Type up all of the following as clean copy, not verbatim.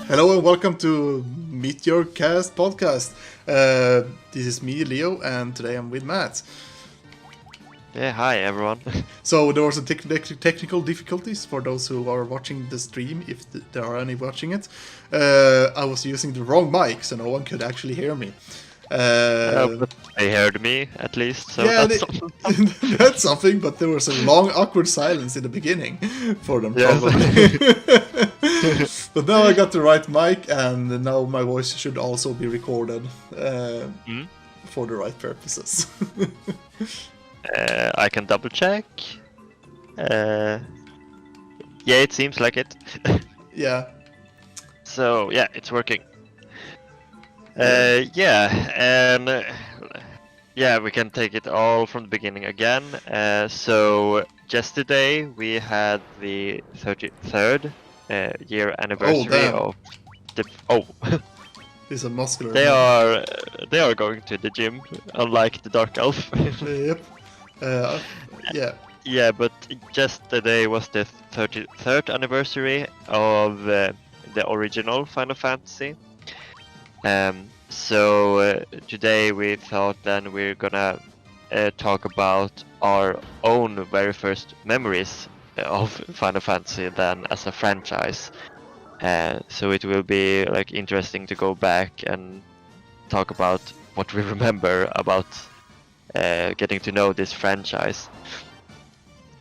Hello and welcome to Meteor Cast podcast. This is me, Leo, and today I'm with Matt. Yeah, hi everyone. So there was a technical difficulties for those who are watching the stream, if there are any watching it. I was using the wrong mic, so no one could actually hear me. But they heard me at least, so Yeah, that's something. that's something, but there was a long awkward silence in the beginning for them, Yes. probably. But now I got the right mic, and now my voice should also be recorded for the right purposes. I can double check. Yeah, it seems like it. Yeah. So yeah, it's working. Yeah, we can take it all from the beginning again. So yesterday we had the 33rd year anniversary damn. of the. He's a muscular They man. are going to the gym, unlike the Dark Elf. Yep. Yeah. Yeah, but yesterday was the 33rd anniversary of the original Final Fantasy. So today we thought then we're gonna talk about our own very first memories of Final Fantasy then as a franchise. So it will be like interesting to go back and talk about what we remember about getting to know this franchise.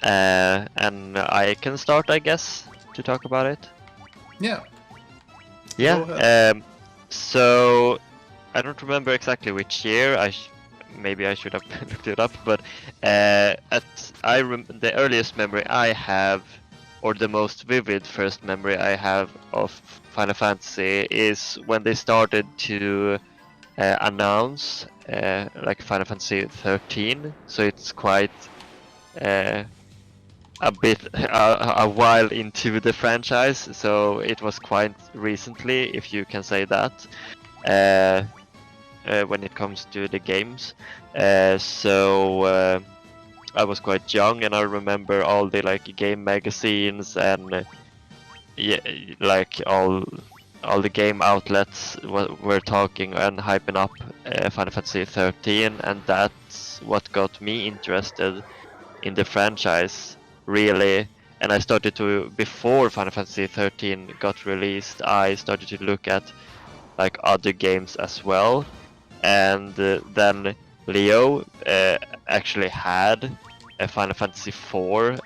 And I can start, I guess, to talk about it. Yeah. Yeah. Go ahead. So I don't remember exactly which year. Maybe I should have looked it up, but the earliest memory I have, or the most vivid first memory I have of Final Fantasy, is when they started to announce like Final Fantasy 13. So it's quite a while into the franchise. So it was quite recently, if you can say that. When it comes to the games, so I was quite young, and I remember all the like game magazines and yeah, like all the game outlets were talking and hyping up Final Fantasy 13, and that's what got me interested in the franchise, really. And I started to, before Final Fantasy 13 got released, I started to look at like other games as well. And then Leo actually had a Final Fantasy IV,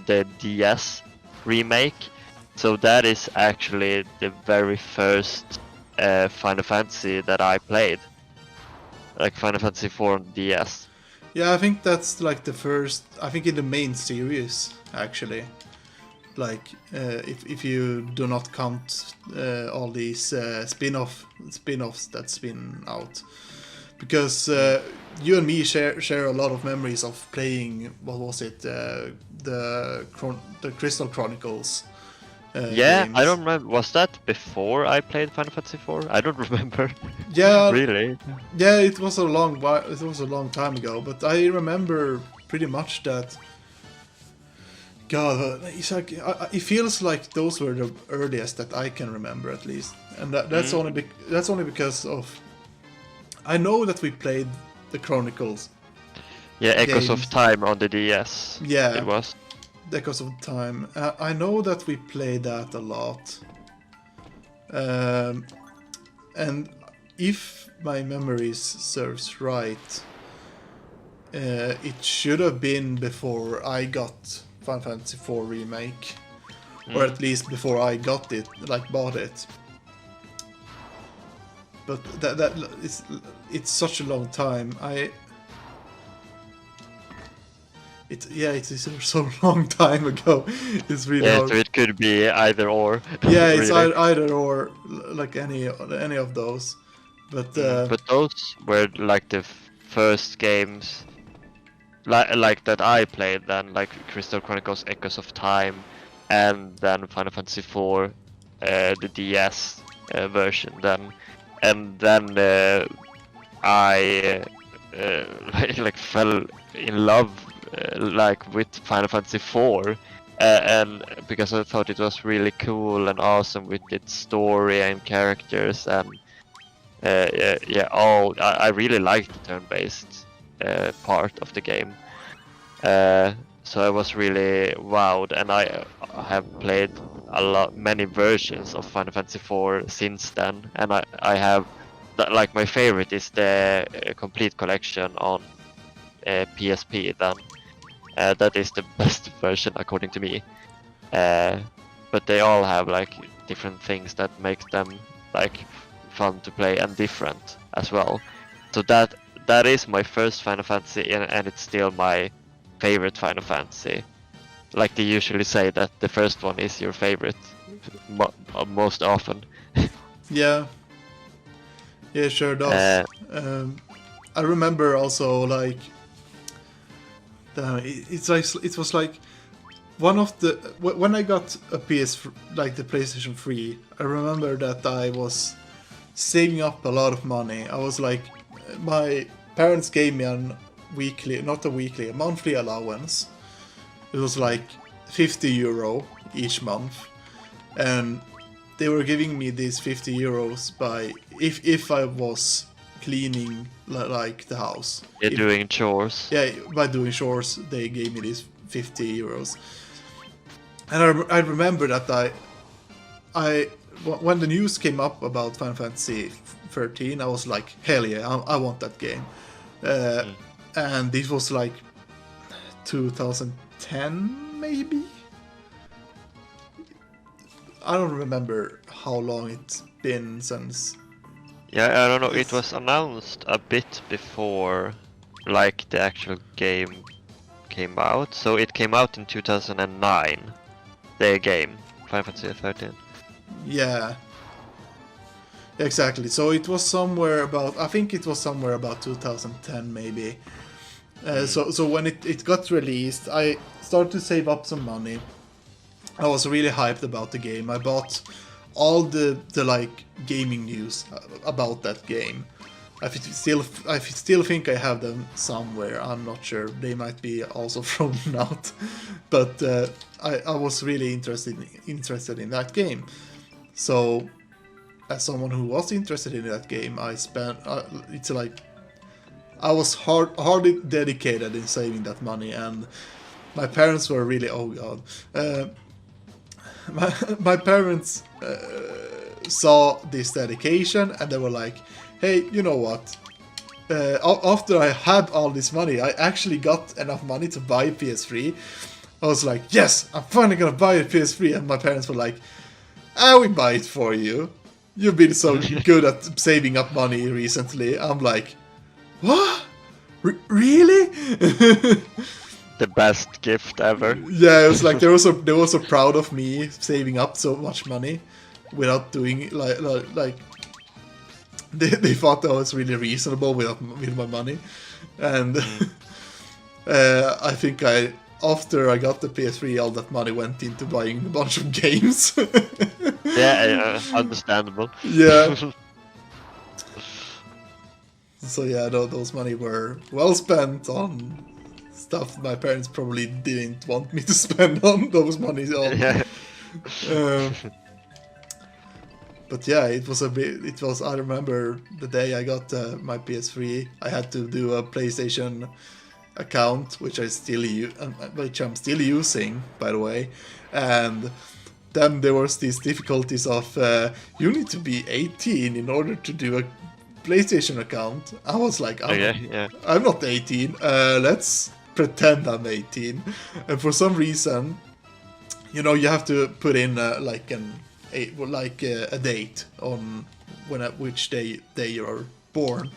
the DS remake. So that is actually the very first Final Fantasy that I played, like Final Fantasy IV on DS. Yeah, I think that's like the first. I think in the main series, actually. Like, if you do not count all these spin-offs that's been out, because you and me share a lot of memories of playing. What was it? The Crystal Chronicles. Yeah, Games. I don't remember. Was that before I played Final Fantasy IV? I don't remember. Yeah, Really? Yeah, it was a long while. It was a long time ago, but I remember pretty much that. God, it's like it feels like those were the earliest that I can remember, at least, and that's only because of. I know that we played the Chronicles. Yeah, Echoes games. of Time on the DS. Yeah, It was. Echoes of Time. I know that we played that a lot. And if my memories serves right, it should have been before I got Final Fantasy IV remake, or at least before I got it, like bought it. But it's such a long time. It is so long time ago. It's really hard. So it could be either or. Yeah, it's really. either or, like any of those. But those were like the first games, like that I played. Then like Crystal Chronicles, Echoes of Time, and then Final Fantasy IV, the DS version. And then I like fell in love like with Final Fantasy IV, and because I thought it was really cool and awesome with its story and characters and I really liked the turn-based part of the game. So I was really wowed, and I have played many versions of Final Fantasy IV since then, and I have like my favorite is the complete collection on PSP. Then that is the best version according to me. But they all have like different things that make them like fun to play and different as well. So that is my first Final Fantasy, and it's still my favorite Final Fantasy. Like they usually say that the first one is your favorite most often. Yeah. Yeah, sure does. I remember also like it was like one of the when I got a like the PlayStation 3, I remember that I was saving up a lot of money. I was like, my parents gave me a monthly allowance. It was like 50 euro each month, and they were giving me these 50 euros by if I was cleaning like the house. Doing chores. Yeah, by doing chores, they gave me these 50 euros. And I remember that when the news came up about Final Fantasy 13, I was like, hell yeah, I want that game. And this was like 2010, maybe? I don't remember how long it's been since. Yeah, I don't know. It was announced a bit before, like, the actual game came out. So it came out in 2009, the game, Final Fantasy 13. Yeah. Exactly. So it was somewhere about, I think it was somewhere about 2010 maybe. So when it got released, I started to save up some money. I was really hyped about the game. I bought all the like gaming news about that game. I still think I have them somewhere. I'm not sure. They might be also frozen out. But I was really interested in that game. So as someone who was interested in that game, I spent it's like I was hardly dedicated in saving that money, and my parents were really, oh god. My parents saw this dedication and they were like, hey, you know what? After I had all this money, I actually got enough money to buy a PS3. I was like, yes, I'm finally gonna buy a PS3. And my parents were like, I will buy it for you. You've been so good at saving up money recently. I'm like, what? Really? The best gift ever. Yeah, it was like they were so proud of me saving up so much money without doing like they thought that was really reasonable with my money, and I think after I got the PS3, all that money went into buying a bunch of games. Yeah, understandable. Yeah. So yeah, those money were well spent on stuff my parents probably didn't want me to spend on those monies on. Yeah. But yeah, it was I remember the day I got my PS3, I had to do a PlayStation account, which I'm still using, by the way. And then there was these difficulties of you need to be 18 in order to do a PlayStation account. I was like, I'm not 18. Let's pretend I'm 18. And for some reason, you have to put in a date on which day you are born.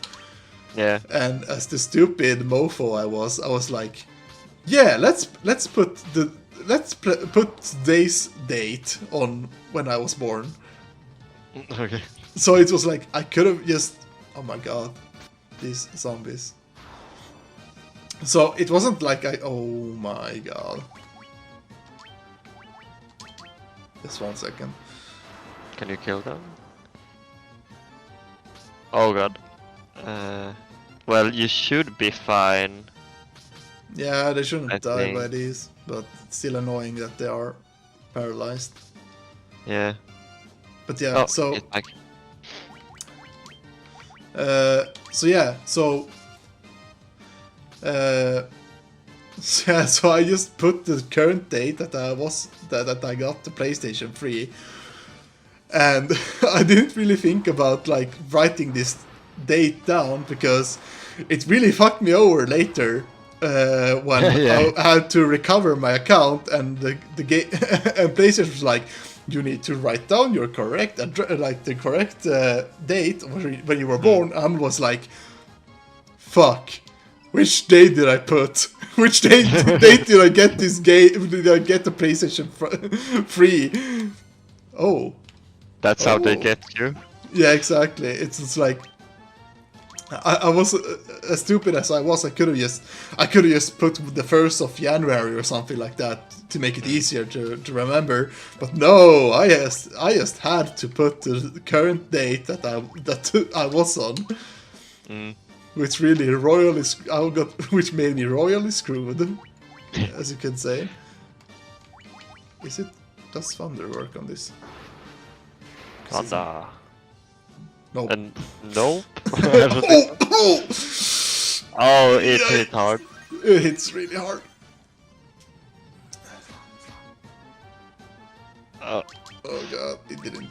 Yeah. And as the stupid mofo I was like, yeah, let's put today's date on when I was born. Okay. So it was like I could have just, oh my god, these zombies. So it wasn't like oh my god. Just 1 second. Can you kill them? Oh god. Well, you should be fine. Yeah, they shouldn't die by these. but still annoying that they are paralyzed. Yeah. But yeah, Oh, so it's back. so yeah, so I just put the current date that I got the PlayStation 3, and I didn't really think about like writing this date down because it really fucked me over later when Yeah. I had to recover my account, and the game and PlayStation was like, you need to write down your correct the correct date when you were born. And I was like, fuck. Which date did I put? Which date did I get this game? Did I get the PlayStation 3? Oh. That's how they Oh. get you. Yeah, exactly. It's like I was as stupid as I was. I could have just put the 1st of January or something like that to make it easier to remember. But no, I just had to put the current date that I was on. Mm. Which made me royally screwed, as you can say. Does Thunder work on this? Thunder. Nope. And nope. I don't think so. Oh, it Yeah. hit hard. It hits really hard. Oh, Oh god, it didn't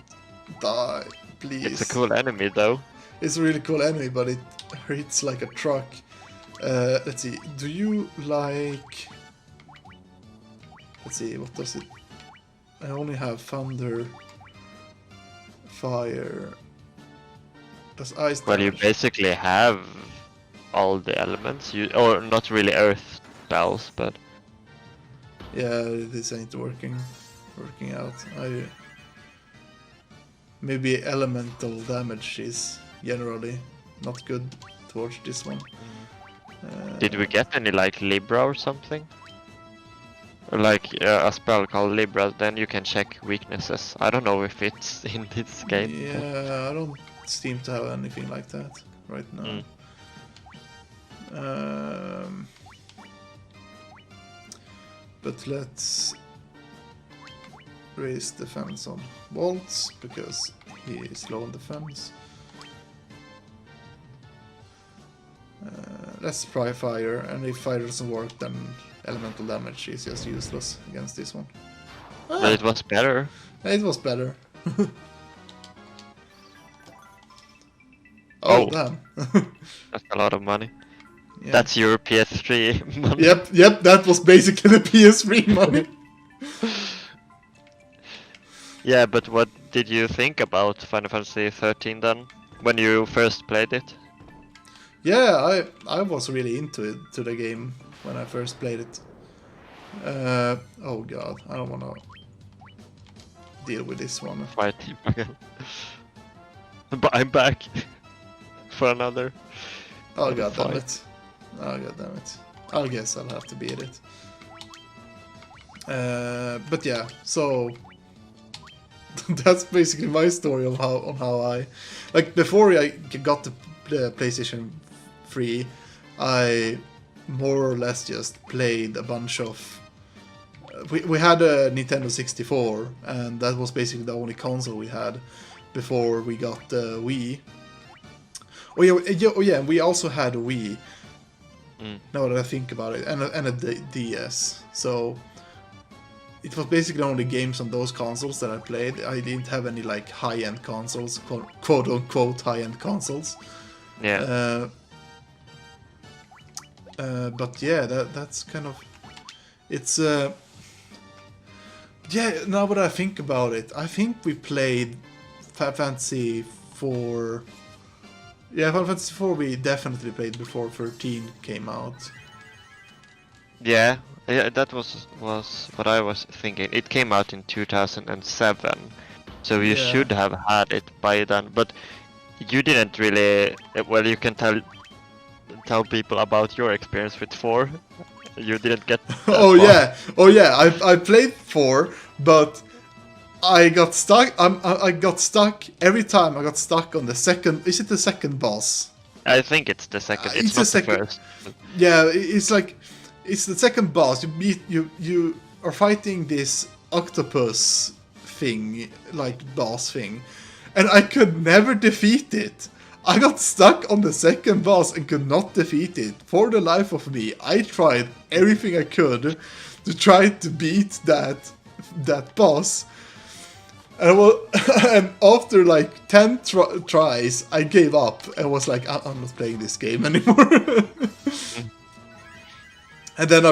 die. Please. it's a cool enemy though. It's a really cool enemy, but it hits like a truck. Let's see. Do you like... Let's see, what does it... I only have thunder, fire... Does ice Well, you damage? basically have all the elements. Or not really earth spells, but Yeah, this ain't working out. Maybe elemental damage is generally not good towards this one. did we get any like Libra or something? Or like a spell called Libra, then you can check weaknesses. I don't know if it's in this game. Yeah, I don't seem to have anything like that right now. But let's raise defense on Waltz because he is low on defense. Let's try fire, and if fire doesn't work, then elemental damage is just useless against this one. But it was better. It was better. Oh. Damn. That's a lot of money. Yeah. That's your PS3 money. Yep, that was basically the PS3 money. Yeah, but what did you think about Final Fantasy 13 then? When you first played it? Yeah, I was really into the game when I first played it. Oh god, I don't wanna deal with this one. Fight him again. But I'm back for another. Oh god damn fight. it. Oh god damn it. I guess I'll have to beat it. But yeah, so that's basically my story on how I like before I got the PlayStation 3, I more or less just played a bunch of. We had a Nintendo 64, and that was basically the only console we had before we got the Wii. Oh yeah, we also had a Wii. Now that I think about it, and a DS. So it was basically only games on those consoles that I played. I didn't have any like high-end consoles, quote unquote high-end consoles. Yeah. But yeah, that's kind of it's. Yeah, now that I think about it, I think we played Final Fantasy 4. Yeah, Final Fantasy 4 we definitely played before 13 came out. Yeah, that was what I was thinking. It came out in 2007, so you Yeah. should have had it by then. But you didn't really. Well, you can tell people about your experience with 4. You didn't get. that Oh far. yeah. I played 4, but I got stuck. I got stuck every time. I got stuck on the second. Is it the second boss? I think it's the second. It's It's the not second- the first. Yeah, it's like it's the second boss. You are fighting this octopus thing, like boss thing, and I could never defeat it. I got stuck on the second boss and could not defeat it. For the life of me, I tried everything I could to try to beat that boss. And, and after like 10 tries, I gave up and was like, I'm not playing this game anymore. And then I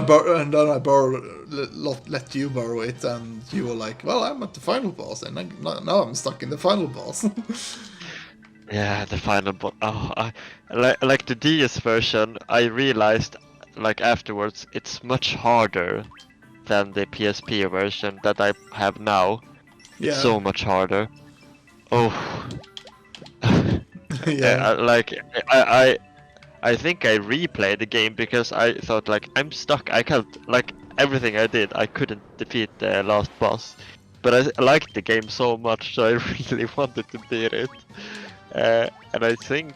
let you borrow it, and you were like, well, I'm at the final boss, and now I'm stuck in the final boss. Yeah, the final boss. Oh, like the DS version, I realized like afterwards it's much harder than the PSP version that I have now. Yeah. It's so much harder. Oh. Yeah. I think I replayed the game because I thought like I'm stuck. I can't like everything I did. I couldn't defeat the last boss, but I liked the game so much, so I really wanted to beat it. And I think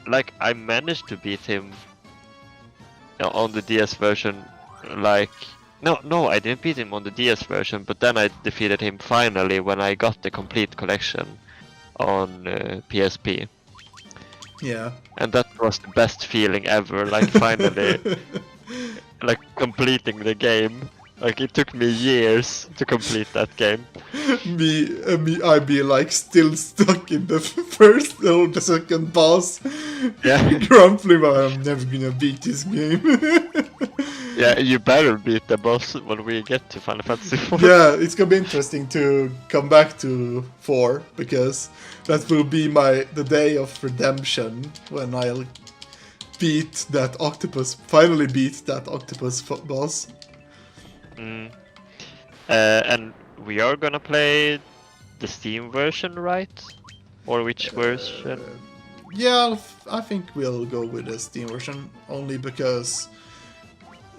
like I managed to beat him on the DS version. Like no, I didn't beat him on the DS version, but then I defeated him finally when I got the complete collection on PSP. Yeah. And that was the best feeling ever, like finally like completing the game. Like it took me years to complete that game. I'd be like still stuck in the first or the second boss. Yeah. Grumbling about I'm never gonna beat this game. Yeah, you better beat the boss when we get to Final Fantasy 4. Yeah, it's gonna be interesting to come back to 4 because that will be the day of redemption when I'll finally beat that octopus boss. And we are gonna play the Steam version, right? Or which version? Yeah, I think we'll go with the Steam version only because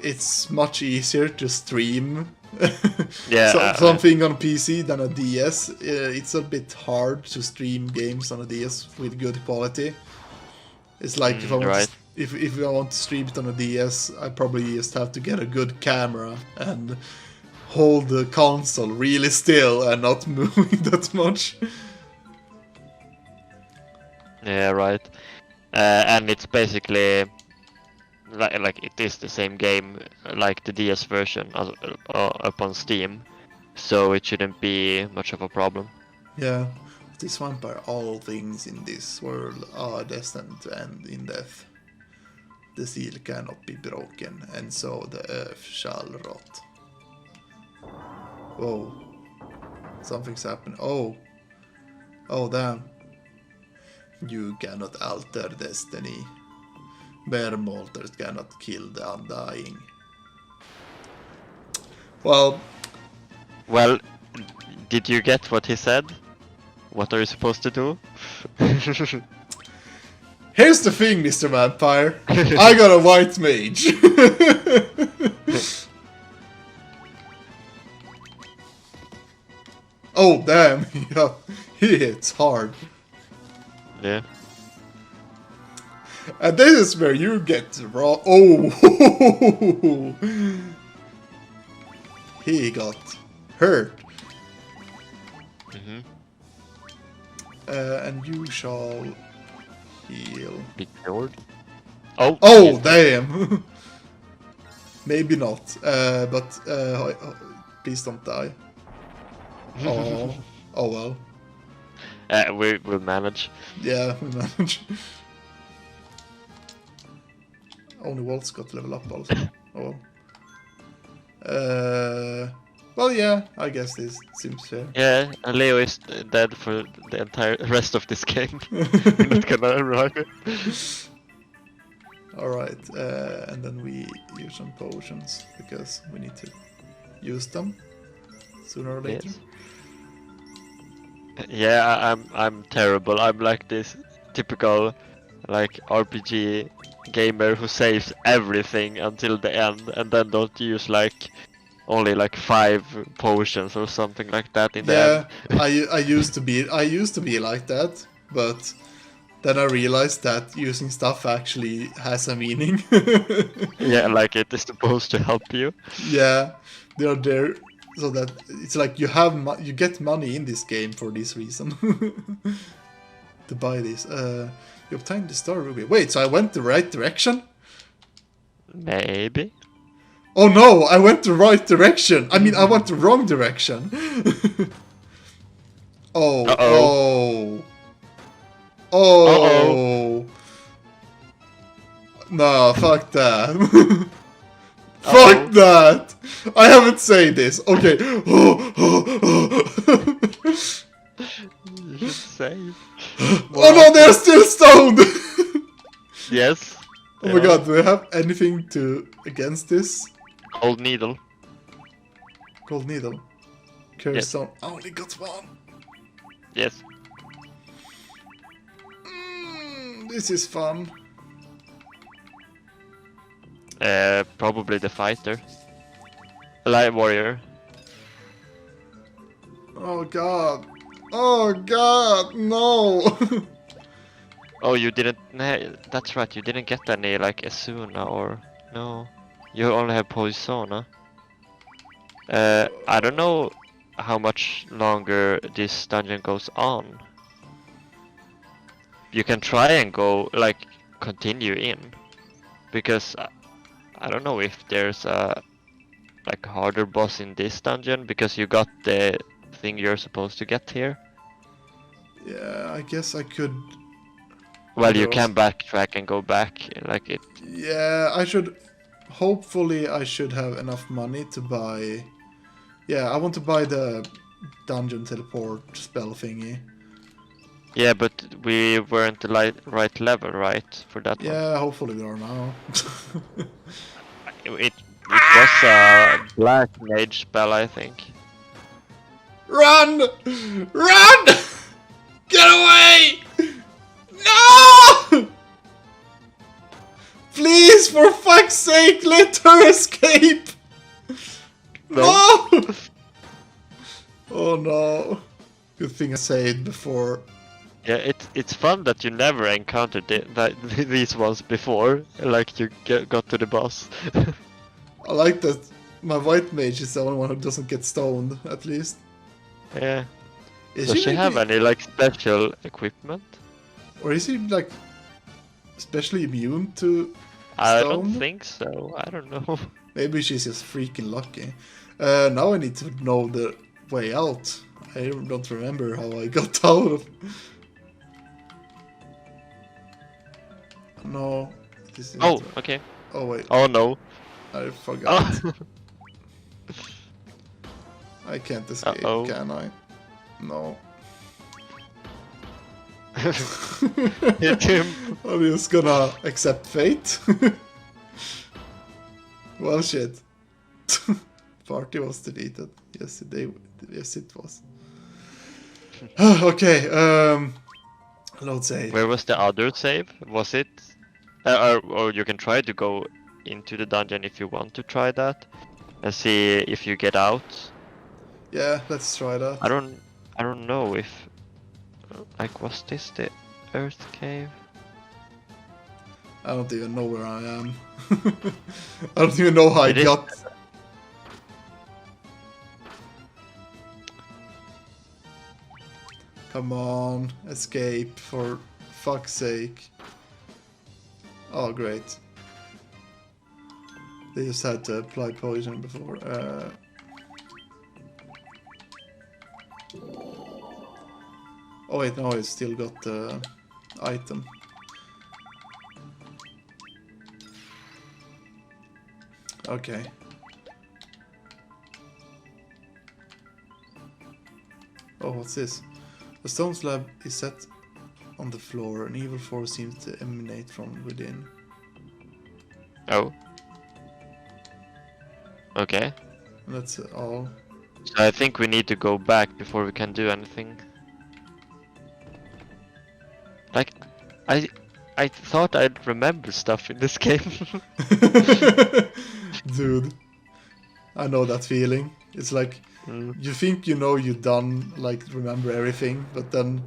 it's much easier to stream something on PC than a DS. It's a bit hard to stream games on a DS with good quality. It's like if I want to stream it on a DS, I probably just have to get a good camera and hold the console really still and not moving that much. Yeah, right. And it's basically like it is the same game like the DS version up on Steam, so it shouldn't be much of a problem. Yeah, this vampire, all things in this world are destined to end in death. The seal cannot be broken, and so the earth shall rot. Whoa. Something's happened. Oh, damn. You cannot alter destiny. Bare mortals cannot kill the undying. Well, did you get what he said? What are you supposed to do? Here's the thing, Mr. Vampire. I got a white mage. Oh, damn. Yeah, he hits hard. Yeah. And this is where you get raw. Oh! He got hurt. And you shall heal. Meteor? Oh, damn! Maybe not. But please don't die. Oh well. We will manage. Yeah, we manage. Only Walt's got to level up also. Oh well. Well, yeah, I guess this seems fair. Yeah, and Leo is dead for the entire rest of this game. We're not gonna revive it. Alright, and then we use some potions because we need to use them sooner or later. Yes. Yeah, I'm terrible. I'm like this typical like RPG gamer who saves everything until the end and then don't use like only like 5 potions or something like that in the end. I used to be like that, but then I realized that using stuff actually has a meaning. Yeah, like it is supposed to help you. Yeah, they are there so that it's like you get money in this game for this reason. To buy this. You obtained the star ruby. Wait, so I went the right direction? Maybe. Oh no, I went the right direction. I mean, I went the wrong direction. Oh, Uh-oh. oh. Oh. Uh-oh. No, fuck that. Fuck that. I haven't said this. Okay. You should save. Oh no, they're still stoned. Yes. Oh my god, do we have anything against this? Gold needle. Gold needle. Curse Yes. stone. I only got one. Yes. This is fun. Probably the fighter. Light warrior. Oh god. Oh god, no. Oh, you didn't. That's right. You didn't get any like Asuna or no. You only have Poisona. I don't know how much longer this dungeon goes on. You can try and go like continue in, because I don't know if there's a like harder boss in this dungeon because you got the thing you're supposed to get here. Yeah, I guess I could. Well, you can backtrack and go back like it. Yeah, I should. Hopefully, I should have enough money to buy. Yeah, I want to buy the dungeon teleport spell thingy. Yeah, but we weren't the right level, right, for that one. Yeah, hopefully we are now. It was a black mage spell, I think. Run! Run! Get away! No! Please, for fuck's sake, let her escape! No! Oh no. Good thing I said before. Yeah, it's fun that you never encountered these ones before, like you got to the boss. I like that my white mage is the only one who doesn't get stoned, at least. Yeah. Is Does she have any like special equipment? Or is he like specially immune to I stone? don't think so. I don't know. Maybe she's just freaking lucky. Now I need to know the way out. I don't remember how I got out of. No. This is Oh, okay. Oh wait, Oh no. I forgot. Oh. I can't escape, Uh-oh. can I? No. Hit him. I'm just gonna accept fate. Well, shit. Party was deleted. Yes, it was. Okay. Load save. Where was the other save? Was it? Or you can try to go into the dungeon if you want to try that, and see if you get out. Yeah, let's try that. I don't know if like was this the Earth Cave? I don't even know where I am. I don't even know how I got. Come on, escape for fuck's sake. Oh, great. They just had to apply poison before. Oh wait, no, I still got the item. Okay. Oh, what's this? The stone slab is set on the floor. An evil force seems to emanate from within. Oh. Okay. And that's all. So I think we need to go back before we can do anything. Like, I thought I'd remember stuff in this game. Dude, I know that feeling. It's like you think you know you done like remember everything, but then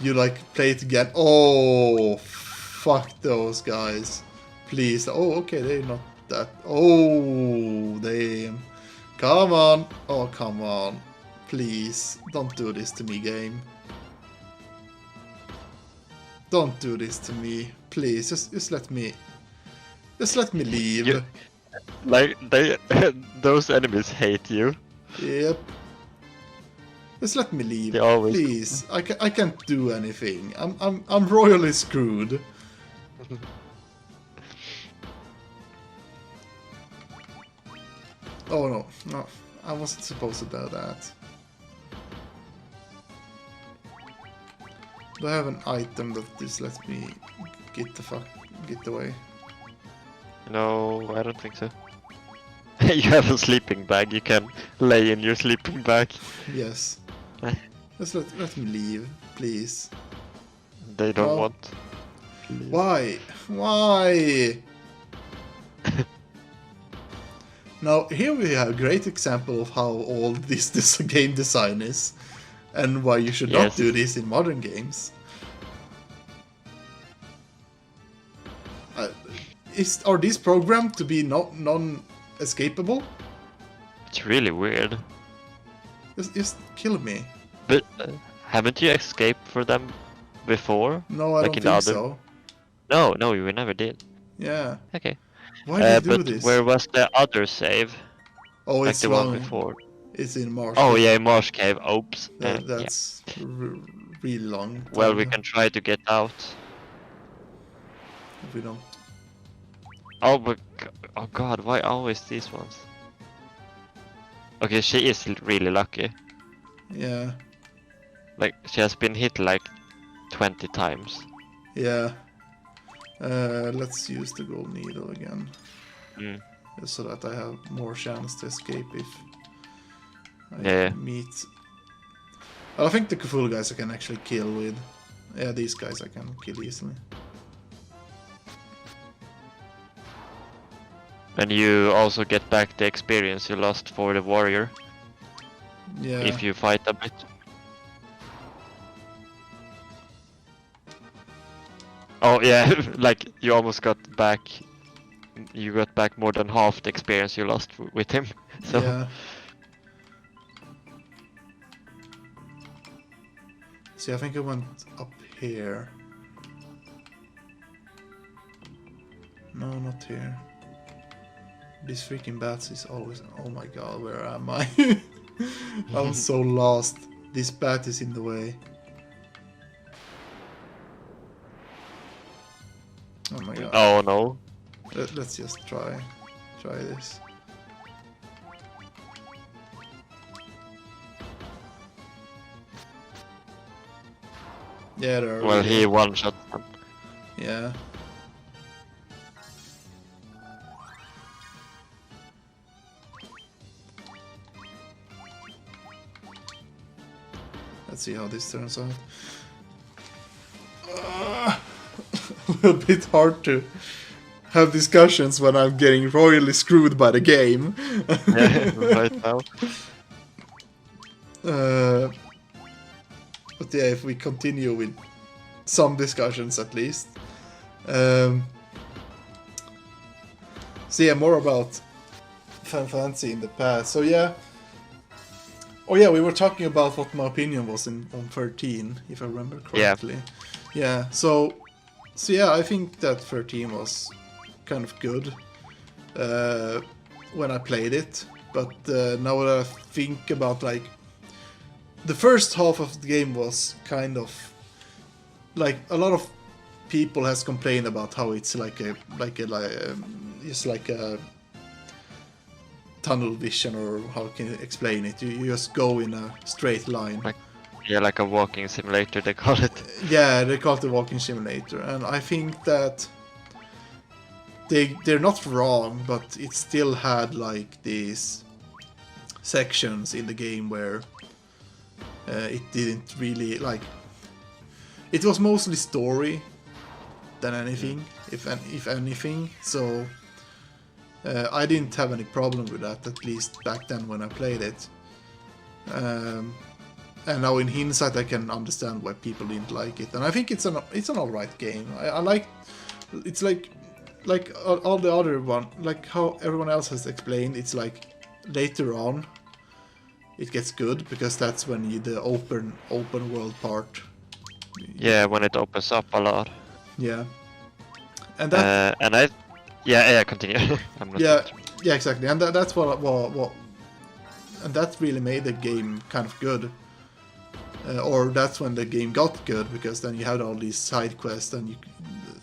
you like play it again. Oh, fuck those guys. Please. Oh, okay, they're not that. Oh, damn. Come on. Oh, come on. Please, don't do this to me, game. Don't do this to me. Please, just let me... Just let me leave. Like, they... those enemies hate you. Yep. Just let me leave, They always... please. I can't do anything. I'm royally screwed. Oh no, no, I wasn't supposed to do that. Do I have an item that just lets me get away? No, I don't think so. You have a sleeping bag, you can lay in your sleeping bag. Yes. Just let me leave, please. They don't No. want. Why? Why? Now, here we have a great example of how old this game design is, and why you should not Yes. do this in modern games. Are these programmed to be non-escapable? It's really weird. Just kill me. But haven't you escaped for them before? No, I Like don't in the think other- so. No, you never did. Yeah. Okay. Why do you do but this? where was the other save? Oh, Like it's the wrong. one before. It's in Mars. Oh yeah, Marsh Cave. Oops. Yeah. That's really long. Well, we time can try to get out. if we don't. Oh, but oh god, why always these ones? Okay, she is really lucky. Yeah. Like she has been hit like 20 times. Yeah. Let's use the gold needle again. Mm. Just so that I have more chance to escape if I Yeah. meet... Well, I think the Cthulhu guys I can actually kill with... Yeah, these guys I can kill easily. And you also get back the experience you lost for the warrior Yeah. if you fight a bit. Oh yeah, like you almost got back. You got back more than half the experience you lost with him. So Yeah. See, I think I went up here. No, not here. These freaking bats is always... Oh my god, where am I? I'm so lost. This bat is in the way. Oh my god. oh no. Let's just try this. Yeah, there. Well, he one shot them. Yeah. Let's see how this turns out. A bit hard to have discussions when I'm getting royally screwed by the game. Yeah, right now. But yeah, if we continue with some discussions at least. So yeah, more about Final Fantasy in the past. So yeah. Oh yeah, we were talking about what my opinion was on 13, if I remember correctly. Yeah. So yeah, I think that 13 was kind of good when I played it. But now that I think about like the first half of the game was kind of like a lot of people has complained about how it's it's like a tunnel vision, or how can you explain it? You just go in a straight line. Yeah, like a walking simulator they call it. Yeah, they call it the walking simulator, and I think that they're not wrong, but it still had like these sections in the game where it didn't really like. It was mostly story than anything, if anything. So I didn't have any problem with that, at least back then when I played it. And now in hindsight, I can understand why people didn't like it. And I think it's an alright game. I like. It's like all the other one, like how everyone else has explained. It's like later on, it gets good because that's when the open world part. Yeah, when it opens up a lot. Yeah. And that. And I. Yeah. Continue. I'm not Yeah, exactly. And that's what. And that really made the game kind of good. Or that's when the game got good, because then you had all these side quests and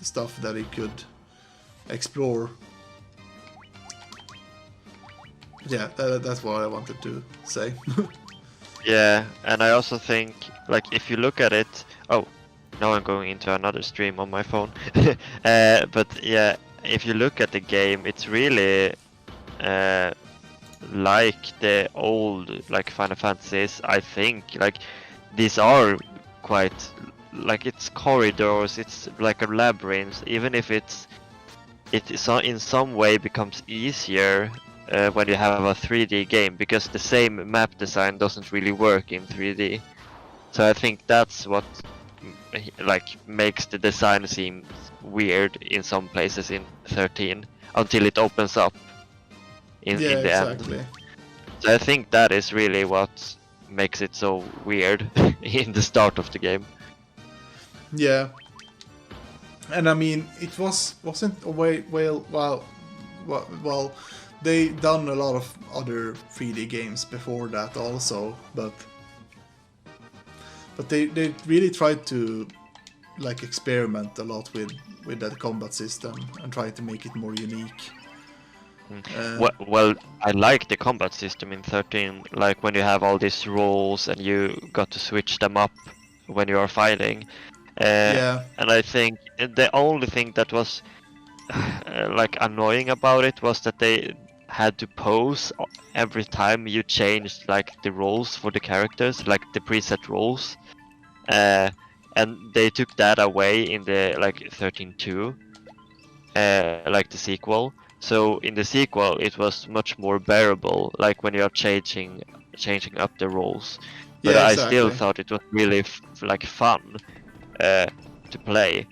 stuff that you could explore. Yeah, that's what I wanted to say. Yeah, and I also think, like, if you look at it... Oh, now I'm going into another stream on my phone. But yeah, if you look at the game, it's really like the old, like, Final Fantasies, I think. Like, these are quite... Like, it's corridors, it's like a labyrinth, even if it in some way becomes easier when you have a 3D game, because the same map design doesn't really work in 3D. So I think that's what like makes the design seem weird in some places in 13 until it opens up in the exactly. end. So I think that is really what makes it so weird in the start of the game. Yeah. And I mean, it wasn't a well, they done a lot of other 3D games before that also, but they really tried to like experiment a lot with that combat system and try to make it more unique. Well, I like the combat system in 13, like when you have all these roles and you got to switch them up when you are fighting. And I think the only thing that was like annoying about it was that they had to pose every time you changed like the roles for the characters, like the preset roles, and they took that away in the like 13.2, like the sequel. So in the sequel it was much more bearable, like when you are changing up the roles. But yeah, I exactly. still thought it was really like fun to play.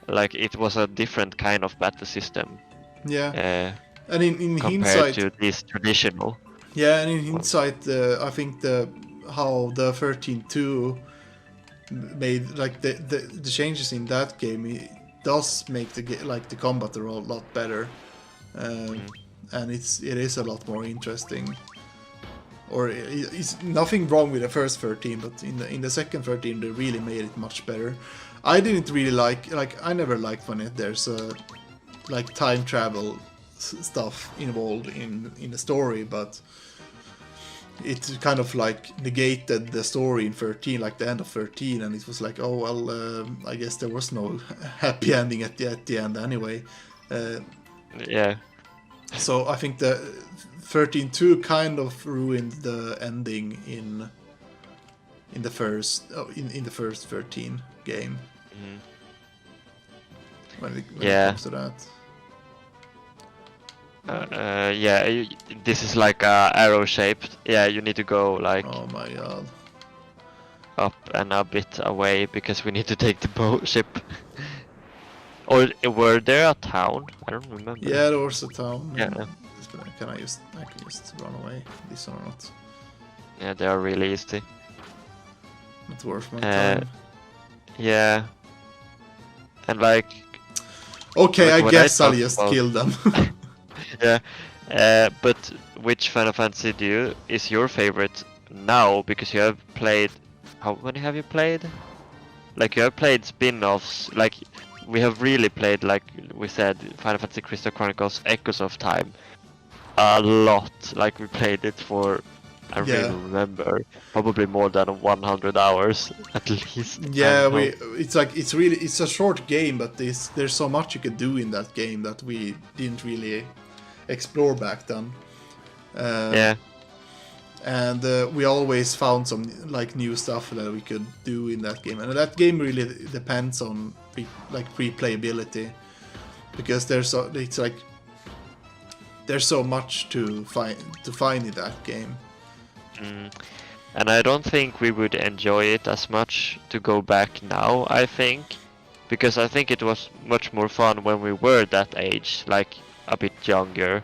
Like it was a different kind of battle system. Yeah. And in compared hindsight, to this traditional. Yeah, and in hindsight, I think how the 13.2 made like the changes in that game, it does make the combat a lot better, and it is a lot more interesting. Or it's nothing wrong with the first 13, but in the second 13 they really made it much better. I didn't really like I never liked when there's like time travel stuff involved in the story, but it kind of like negated the story in 13, like the end of 13, and it was like, oh well, I guess there was no happy ending at the end anyway. Yeah. So I think the 13.2 kind of ruined the ending in the first in the first 13 game. Mm-hmm. When it comes to that. Yeah, this is like arrow shaped. Yeah, you need to go like Oh my god. up and a bit away because we need to take the boat ship. Or were there a town? I don't remember. Yeah, there was a town. Yeah. I can just run away. This or not. Yeah, they are really easy. Not worth my time. Yeah. And like. Okay, I guess I'll just kill them. Yeah. But which Final Fantasy is your favorite now? Because you have played. How many have you played? Like you have played spin-offs. Like we have really played, like we said, Final Fantasy Crystal Chronicles Echoes of Time a lot. Like we played it for, I really remember, probably more than 100 hours at least. Yeah, it's a short game, but there's so much you could do in that game that we didn't really explore back then. Yeah. And we always found some like new stuff that we could do in that game, and that game really depends on replayability, because there's so much to find in that game. and I don't think we would enjoy it as much to go back now, I think. Because I think it was much more fun when we were that age, like a bit younger.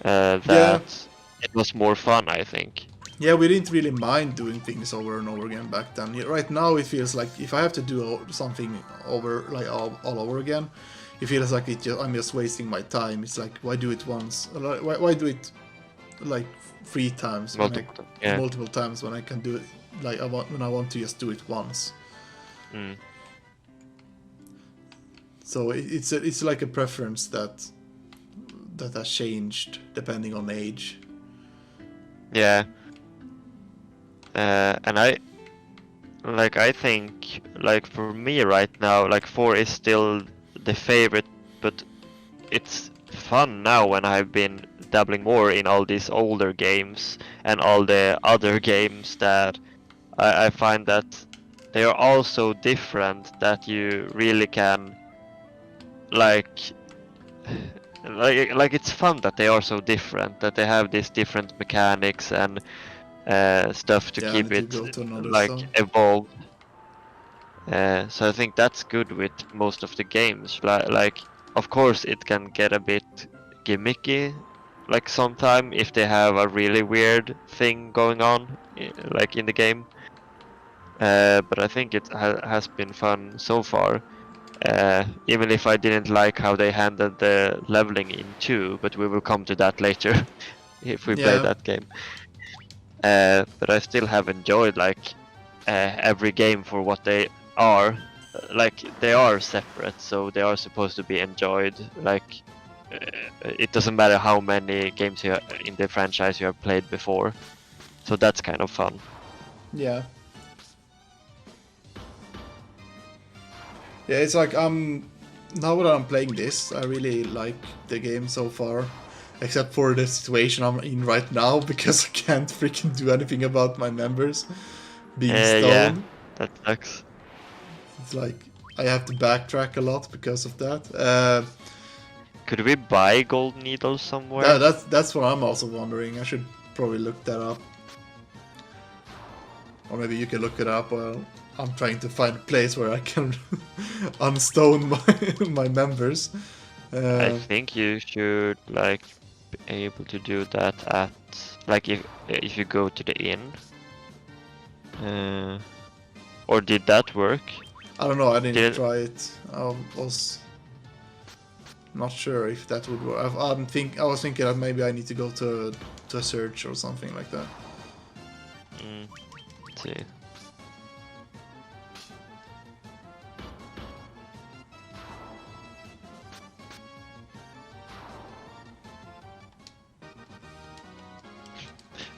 That it was more fun, I think. Yeah, we didn't really mind doing things over and over again back then. Right now, it feels like if I have to do something over, like all over again, it feels like I'm just wasting my time. It's like, why do it once? Why do it like 3 times? Multiple times when I can do it like when I want to just do it once. Mm. So it's like a preference that has changed depending on age. Yeah. And I think, like, for me right now, like 4 is still the favorite, but it's fun now when I've been dabbling more in all these older games and all the other games that I find that they are all so different that you really can like it's fun that they are so different, that they have these different mechanics and stuff to keep it like evolved. So I think that's good with most of the games. Like, of course, it can get a bit gimmicky, like sometime if they have a really weird thing going on, like in the game. But I think it has been fun so far. Even if I didn't like how they handled the leveling in 2, but we will come to that later if we play that game. But I still have enjoyed like every game for what they are. Like, they are separate, so they are supposed to be enjoyed. Like, it doesn't matter how many games in the franchise you have played before. So that's kind of fun. Yeah. Yeah, it's like now that I'm playing this, I really like the game so far. Except for the situation I'm in right now, because I can't freaking do anything about my members being stoned. Yeah, that sucks. It's like I have to backtrack a lot because of that. Could we buy gold needles somewhere? That's what I'm also wondering. I should probably look that up. Or maybe you can look it up while I'm trying to find a place where I can unstone my members. I think you should like be able to do that at like if you go to the inn. Or did that work? I don't know. I didn't try it. I was not sure if that would work. I was thinking that maybe I need to go to a search or something like that. Let's see.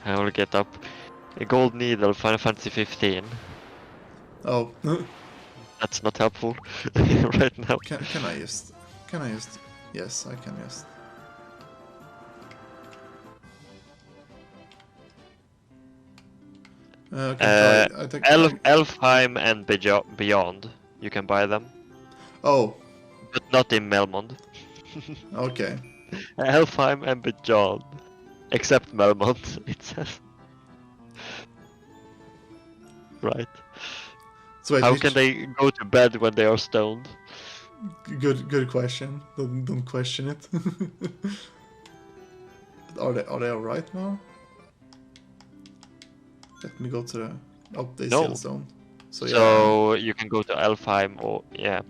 I will get up a gold needle, Final Fantasy 15. Oh. That's not helpful right now. Can I just... Yes, I can just... Elfheim and beyond, you can buy them. Oh. But not in Melmond. Okay. Elfheim and beyond. Except Melmond, it says. Right. So wait, how can they go to bed when they are stoned? Good question. Don't question it. Are they alright now? Let me go to the... Oh, they still stoned. So you can go to Elfheim or... yeah.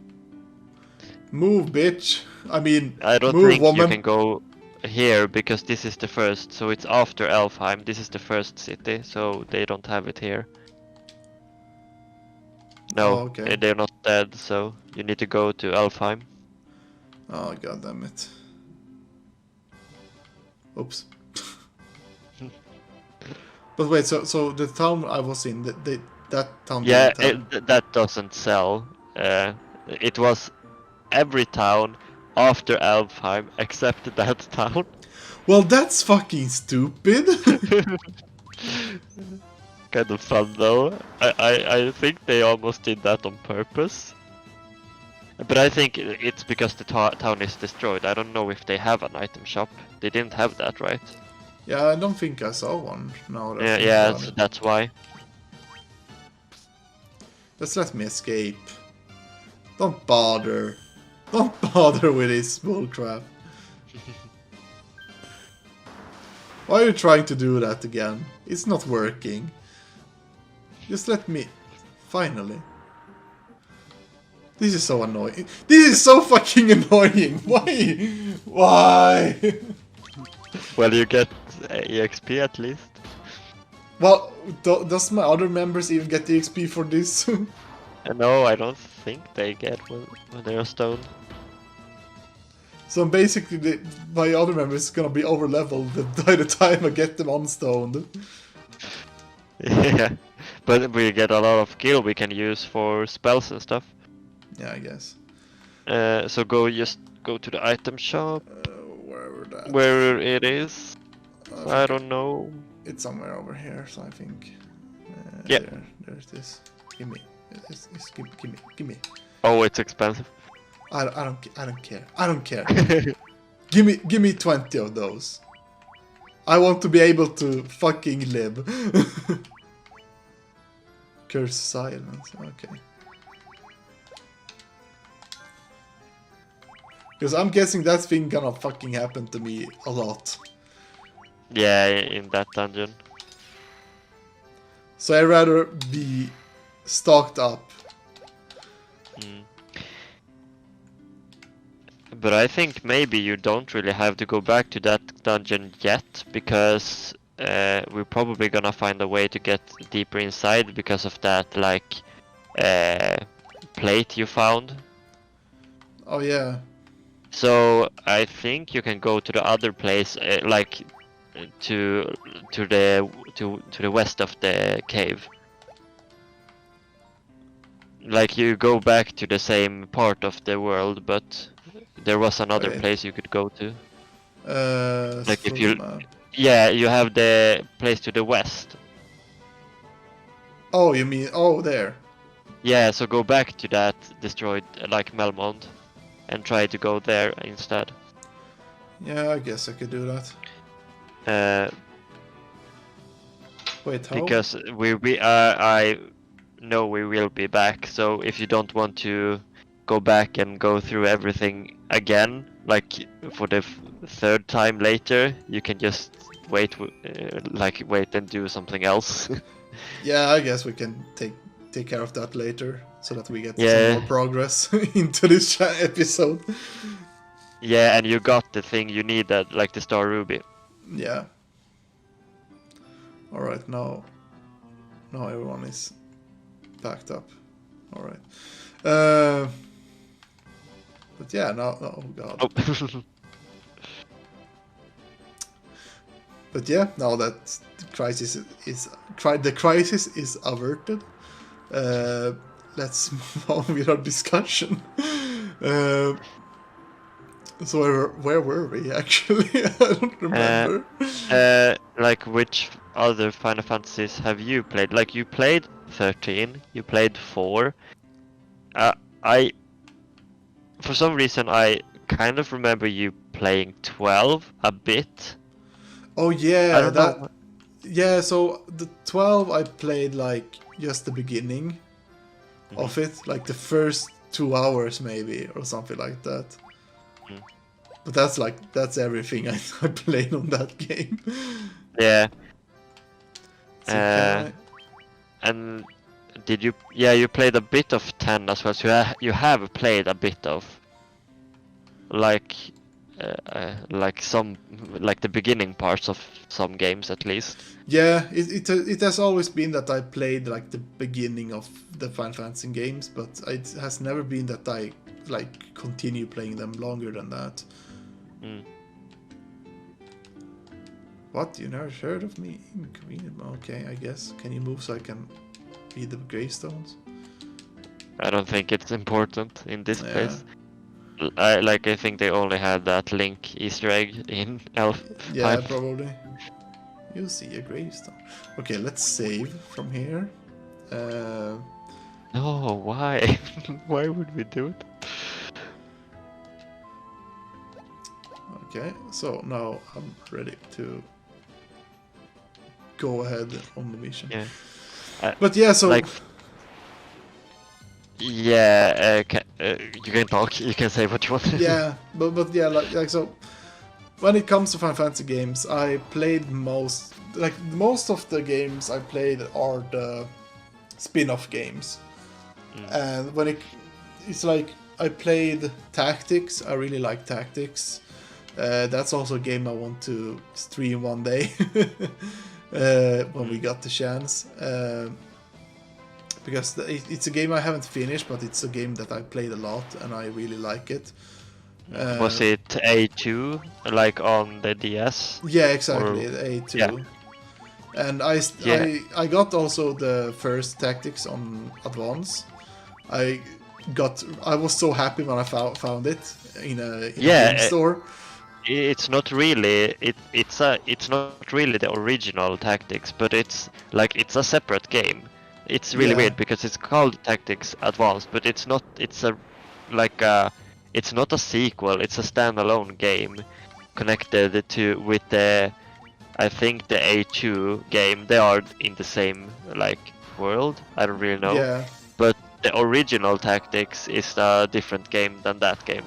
Move, bitch! I mean, I don't move, think woman. You can go here because this is the first, so it's after Elfheim. This is the first city, so they don't have it here. No, okay. They're not dead, so you need to go to Elfheim. Oh, god damn it. Oops. But wait, so the town I was in, that town... Yeah, that doesn't sell. It was every town after Elfheim except that town. Well, that's fucking stupid. Kind of fun though. I think they almost did that on purpose. But I think it's because the town is destroyed. I don't know if they have an item shop. They didn't have that, right? Yeah, I don't think I saw one now that I Yeah, think yeah, about it. that's why. Just let me escape. Don't bother. Don't bother with this bullcrap. Why are you trying to do that again? It's not working. Just let me... Finally. This is so annoying. This is so fucking annoying. Why? Why? Well, you get EXP at least. Well, does my other members even get the XP for this? No, I don't think they get when they're stoned. So basically, my other members is gonna be over leveled by the time I get them unstoned. Yeah, but we get a lot of gil we can use for spells and stuff. Yeah, I guess. So just go to the item shop. Wherever that. Where it is, I think don't know. It's somewhere over here, so I think. Yeah. There it is. Give me. Give me. Oh, it's expensive. I don't care. I don't care. Give me 20 of those. I want to be able to fucking live. Curse silence. Okay. Because I'm guessing that thing gonna fucking happen to me a lot. Yeah, in that dungeon. So I'd rather be stocked up. Mm. But I think maybe you don't really have to go back to that dungeon yet, because we're probably gonna find a way to get deeper inside because of that, like, plate you found. Oh yeah. So I think you can go to the other place, like to the west of the cave. Like you go back to the same part of the world, but there was another Wait. place you could go to. Like if Full you, map. yeah, you have the place to the west. Oh, you mean there? Yeah, so go back to that destroyed like Melmond, and try to go there instead. Yeah, I guess I could do that. Wait, how? Because I know we will be back. So if you don't want to go back and go through everything again, like for the third time later, you can just wait, wait and do something else. Yeah, I guess we can take care of that later, so that we get Yeah. some more progress into this episode. Yeah, and you got the thing you needed, like the Star Ruby. Yeah. All right, now everyone is packed up. All right. But yeah, now oh god. Oh. But yeah, now that the crisis is averted, let's move on with our discussion. So where were we actually? I don't remember. Like which other Final Fantasies have you played? Like you played 13, you played 4. For some reason I kind of remember you playing 12 a bit. Oh yeah, I don't know. Yeah, so the 12 I played like just the beginning of it, like the first 2 hours maybe or something like that. Mm. But that's everything I played on that game. Yeah. So And did you? Yeah, you played a bit of 10 as well. So you have played a bit of like some like the beginning parts of some games at least. yeah, it has always been that I played like the beginning of the Final Fantasy games, but it has never been that I like continue playing them longer than that. Mm. What? You never heard of me? Inconvenient. Okay, I guess. Can you move so I can read the gravestones? I don't think it's important in this Yeah. place. I think they only had that Link Easter egg in Elf. Yeah, 5. probably. You'll see a gravestone. Okay, let's save from here. No, why? Why would we do it? Okay, so now I'm ready to go ahead on the mission. Yeah. But yeah, so Like, yeah, you can talk. You can say what you want. yeah, but yeah, like so. When it comes to Final Fantasy games, I played most of the games I played are the spin-off games, and when it's like I played Tactics. I really like Tactics. That's also a game I want to stream one day when we got the chance. Because it's a game I haven't finished, but it's a game that I played a lot and I really like it. Was it A2, like on the DS? Yeah, exactly, Or... A2. Yeah. And I got also the first Tactics on Advance. I was so happy when I found it in a game store. It's not really it's not really the original Tactics, but it's a separate game. It's really weird because it's called Tactics Advanced, but it's not. It's not a sequel. It's a standalone game connected with the, I think, the A2 game. They are in the same world. I don't really know. Yeah. But the original Tactics is a different game than that game.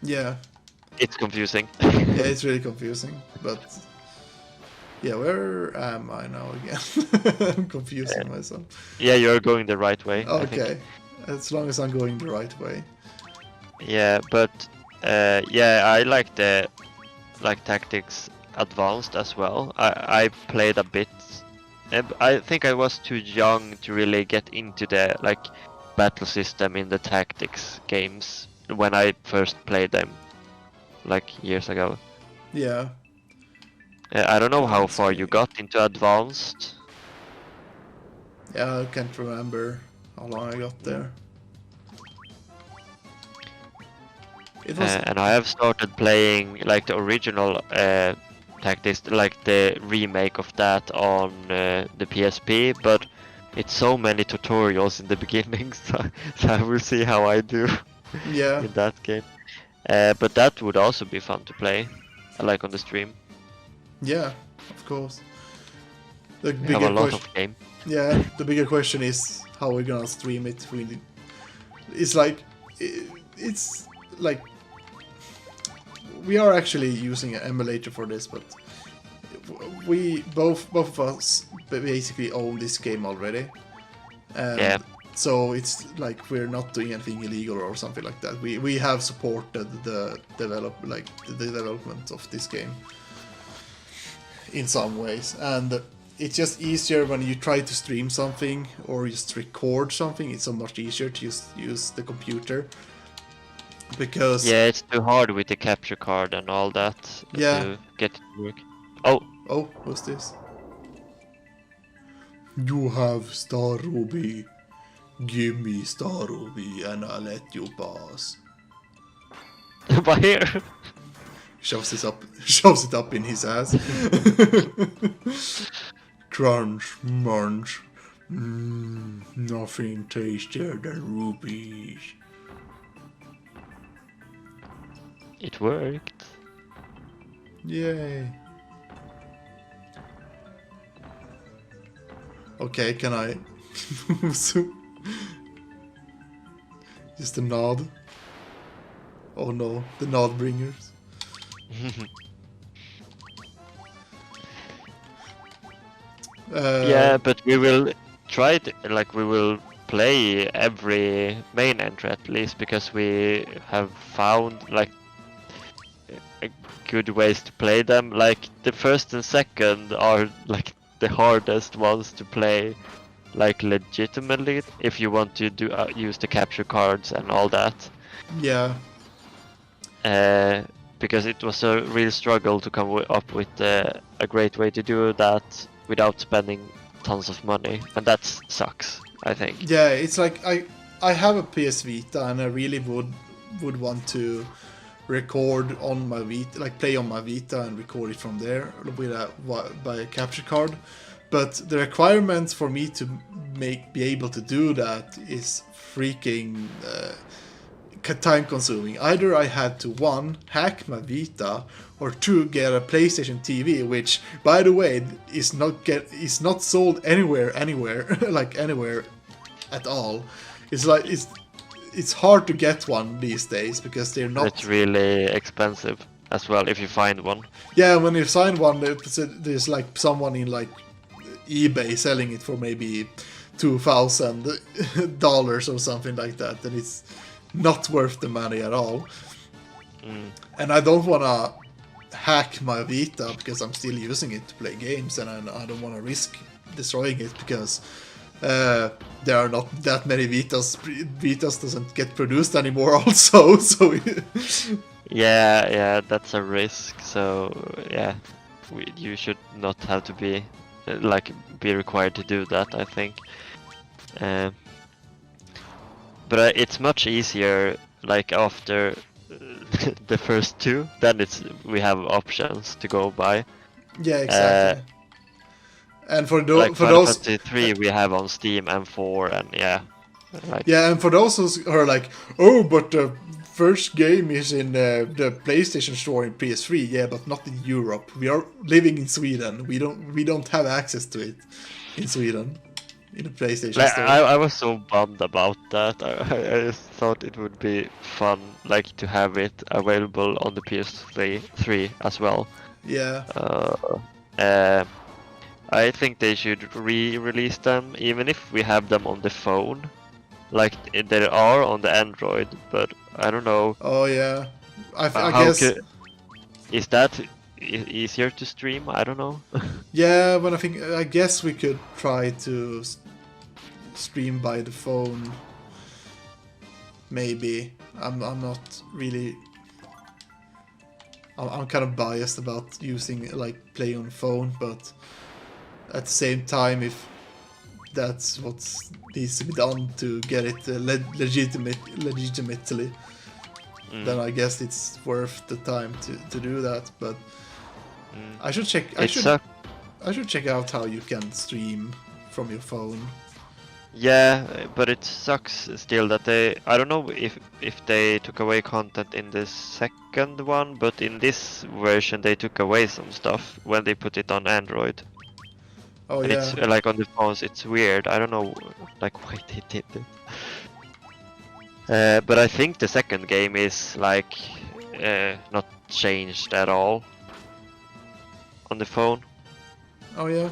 Yeah. It's confusing. Yeah, it's really confusing, but yeah, where am I now again? I'm confusing myself. Yeah, you're going the right way. Okay, as long as I'm going the right way. Yeah, but I like the Tactics Advanced as well. I played a bit. I think I was too young to really get into the battle system in the Tactics games when I first played them, years ago. Yeah. I don't know how far you got into Advanced. Yeah, I can't remember how long I got there. It was... and I have started playing the original Tactics, the remake of that on the PSP, but it's so many tutorials in the beginning, so I will see how I do in that game. But that would also be fun to play, on the stream. Yeah, of course. The we have a lot of game. Yeah, the bigger question is how we're gonna stream it. It's we are actually using an emulator for this, but we both of us basically own this game already. And so it's we're not doing anything illegal or something like that. We have supported the development of this game in some ways, and it's just easier when you try to stream something or just record something. It's so much easier to use the computer, because it's too hard with the capture card and all that to get it to work. Oh, what's this? You have Star Ruby. Give me Star Ruby and I'll let you pass. By here. Shoves it up in his ass. Crunch, munch. Nothing tastier than rubies. It worked. Yay. Okay, can I... Just a nod. Oh no, the nod bringers. Yeah, but we will try to, we will play every main entry at least, because we have found good ways to play them. The first and second are the hardest ones to play legitimately, if you want to do use the capture cards and all that. Yeah. Because it was a real struggle to come up with a great way to do that without spending tons of money, and that sucks, I think. Yeah, it's I have a PS Vita, and I really would want to record on my Vita, play on my Vita and record it from there by a capture card. But the requirements for me to be able to do that is freaking time consuming. Either I had to 1 hack my Vita, or 2 get a PlayStation TV, which by the way is not sold anywhere like anywhere at all. It's like it's hard to get one these days because they're not. It's really expensive as well if you find one. Yeah, when you find one, there's like someone in like eBay selling it for maybe $2,000 or something like that, and it's not worth the money at all. And I don't want to hack my Vita because I'm still using it to play games, and I don't want to risk destroying it because there are not that many Vitas. Vitas doesn't get produced anymore also, so yeah, that's a risk. So yeah, you should not have to be required to do that, I think. But it's much easier like after the first 2, then we have options to go by. Yeah, exactly. And for those Final Fantasy 3 we have on Steam and 4, and yeah. Yeah, and for those who are like, oh, but the first game is in the PlayStation Store in PS3. Yeah, but not in Europe. We are living in Sweden. We don't have access to it in Sweden. In the PlayStation Store. I was so bummed about that. I just thought it would be fun, like to have it available on the PS3 as well. Yeah. I think they should re-release them, even if we have them on the phone. Like they are on the Android, but I don't know. Oh yeah, I guess. Is that easier to stream? I don't know. Yeah, but I guess we could try to stream by the phone. Maybe. I'm not really. I'm kind of biased about using play on phone, but at the same time, if that's what needs to be done to get it legitimately, then I guess it's worth the time to do that. But I should check. I should check out how you can stream from your phone. Yeah, but it sucks still that I don't know if they took away content in the second one, but in this version they took away some stuff when they put it on Android. Oh and yeah. It's like on the phones, it's weird. I don't know why they did it. But I think the second game is not changed at all on the phone. Oh yeah.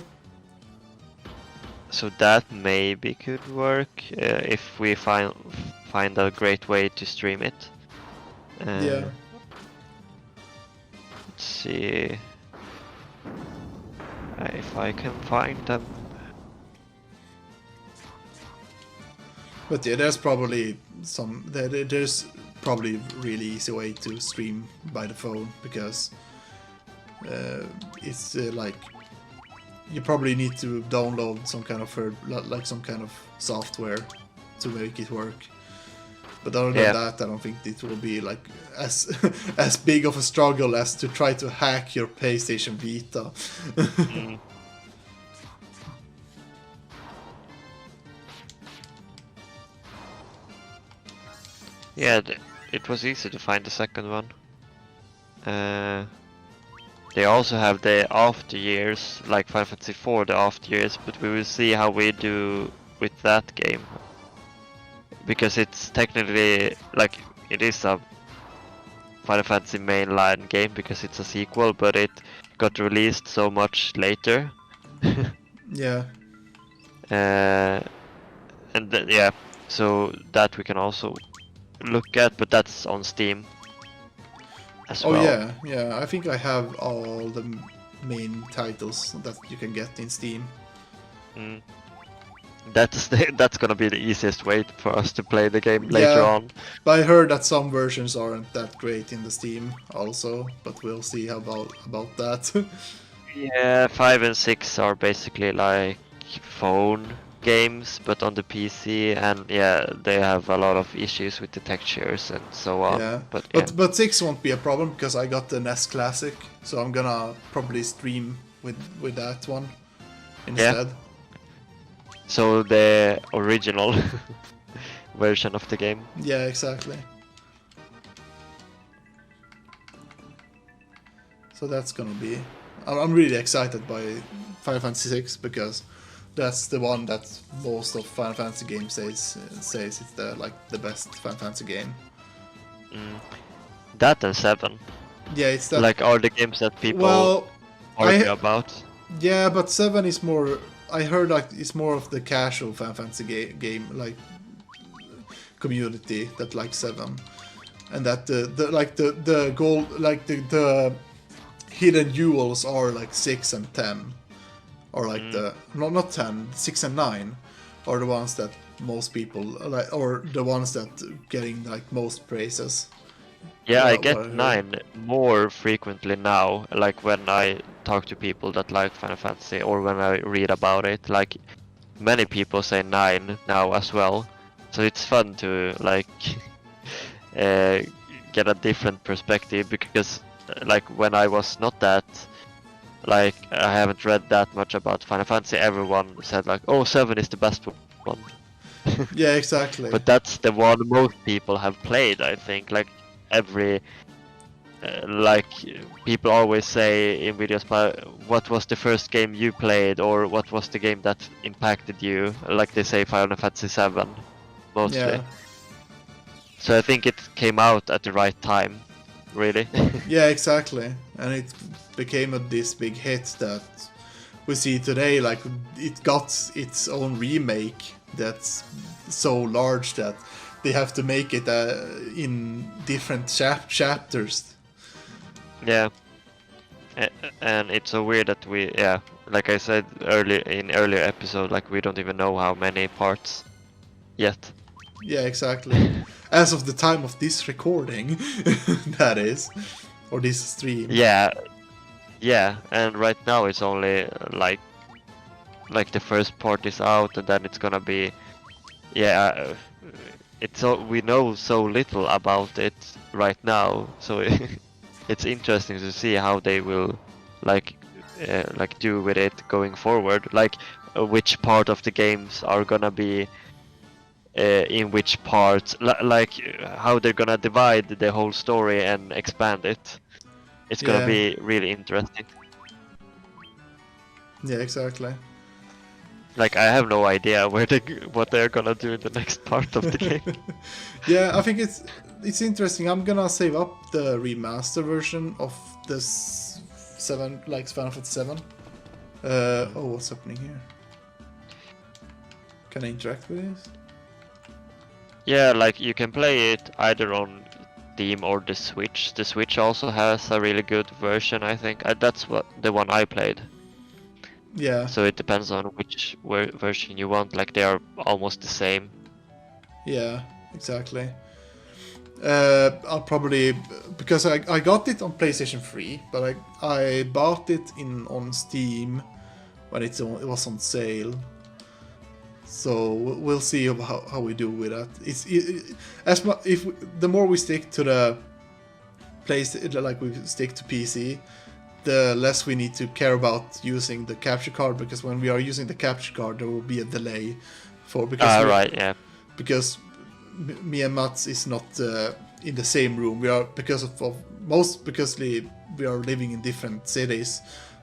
So that maybe could work if we find a great way to stream it. Yeah. Let's see if I can find them. But yeah, there's probably there's probably a really easy way to stream by the phone because it's you probably need to download some kind of some kind of software to make it work. But other than that, I don't think it will be as as big of a struggle as to try to hack your PlayStation Vita. Yeah, it was easy to find the second one. They also have the after years, like Final Fantasy 4, the after years, but we will see how we do with that game. Because it's technically, it is a Final Fantasy mainline game because it's a sequel, but it got released so much later. Yeah. So that we can also look at, but that's on Steam as well. Oh yeah, I think I have all the main titles that you can get in Steam. That's gonna be the easiest way for us to play the game later on. But I heard that some versions aren't that great in the Steam also, but we'll see about that. Yeah, 5 and 6 are basically like phone games, but on the PC, and they have a lot of issues with the textures and so on. Yeah, but 6 won't be a problem because I got the NES Classic, so I'm gonna probably stream with that one instead. So the original version of the game. Yeah, exactly. So that's gonna be. I'm really excited by Final Fantasy 6 because that's the one that most of Final Fantasy games says it's the best Final Fantasy game. That and 7. Yeah, it's that. Like are the games that people argue about. Yeah, but 7 is more. I heard like it's more of the casual Final Fantasy game like community that likes 7, and that the goal like the hidden jewels are like 6 and 10, or like the not 10, 6 and 9 are the ones that most people like, or the ones that getting like most praises. Yeah, I get 9 more frequently now, like when I talk to people that like Final Fantasy or when I read about it. Like many people say 9 now as well, so it's fun to like get a different perspective because like when I was not that like I haven't read that much about Final Fantasy, everyone said like, oh, 7 is the best one. Yeah, exactly. But that's the one most people have played, I think. Like every like people always say in videos, but what was the first game you played, or what was the game that impacted you? Like they say Final Fantasy 7 mostly. Yeah. So I think it came out at the right time, really. Yeah, exactly. And it became this big hit that we see today. Like it got its own remake that's so large that they have to make it in different chapters. Yeah. And it's so weird that we, yeah, like I said earlier episode, like we don't even know how many parts yet. Yeah, exactly. As of the time of this recording, that is, or this stream. Yeah, and right now it's only like the first part is out, and then it's gonna be, yeah, it's so we know so little about it right now, so it's interesting to see how they will like do with it going forward, like which part of the games are gonna be in which parts, like how they're gonna divide the whole story and expand it. It's gonna be really interesting. Yeah, exactly. Like I have no idea what they're gonna do in the next part of the game. Yeah, I think it's interesting. I'm gonna save up the remaster version of this 7, like Final Fantasy 7. Oh, what's happening here? Can I interact with this? Yeah, like you can play it either on Steam or the Switch. The Switch also has a really good version, I think. That's the one I played. Yeah. So it depends on which version you want. Like they are almost the same. Yeah, exactly. I'll probably, because I got it on PlayStation 3, but I bought it on Steam when it was on sale. So we'll see how we do with that. The more we stick to the PlayStation, like we stick to PC, the less we need to care about using the capture card, because when we are using the capture card, there will be a delay because me and Mats is not in the same room. We are because we are living in different cities,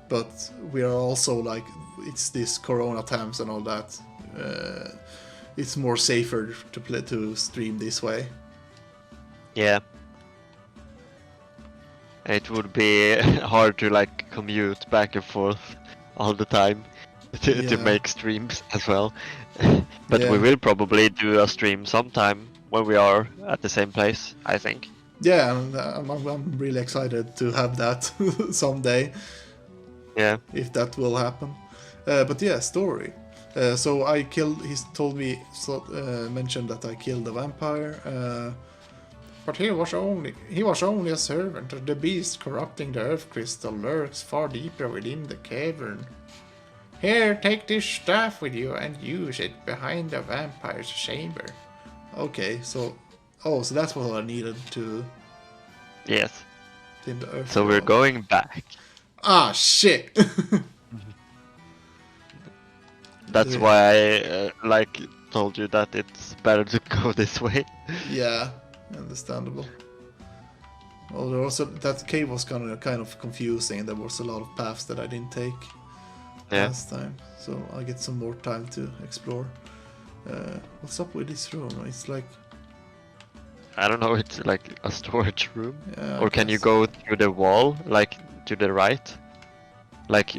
but we are also like it's this Corona times and all that. It's more safer to stream this way. Yeah. It would be hard to like commute back and forth all the time to make streams as well. But we will probably do a stream sometime when we are at the same place, I think. Yeah, and I'm really excited to have that someday. Yeah. If that will happen. But yeah, story. So I killed. He told me, mentioned that I killed a vampire. But he was only a servant. The beast corrupting the earth crystal lurks far deeper within the cavern. Here, take this staff with you and use it behind the vampire's chamber. Okay, so that's what I needed to. Yes. In the earth. So we're going back. Ah, shit. That's why I told you that it's better to go this way. Yeah, understandable. Well, there was that cave was kind of confusing. There was a lot of paths that I didn't take last time, so I get some more time to explore. What's up with this room? It's like, I don't know. It's like a storage room, yeah, or can you go through the wall, like to the right? Like,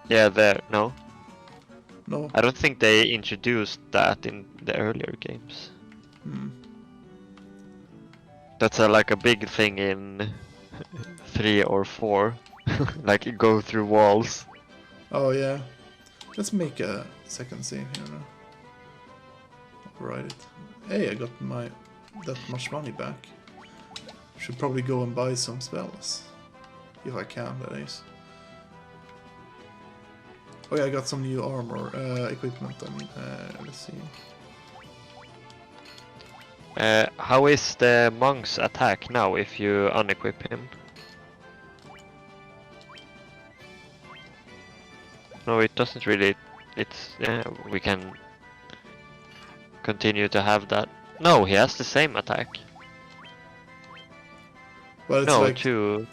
yeah, there. No, no. I don't think they introduced that in the earlier games. That's like a big thing in 3 or 4, like you go through walls. Oh yeah. Let's make a second save here now. Write it. Hey, I got that much money back. Should probably go and buy some spells. If I can, that is. Oh yeah, I got some new armor, equipment, I mean, let's see. How is the monk's attack now if you unequip him? No, it doesn't really. It's we can continue to have that. No, he has the same attack. Well, it's No, like 2.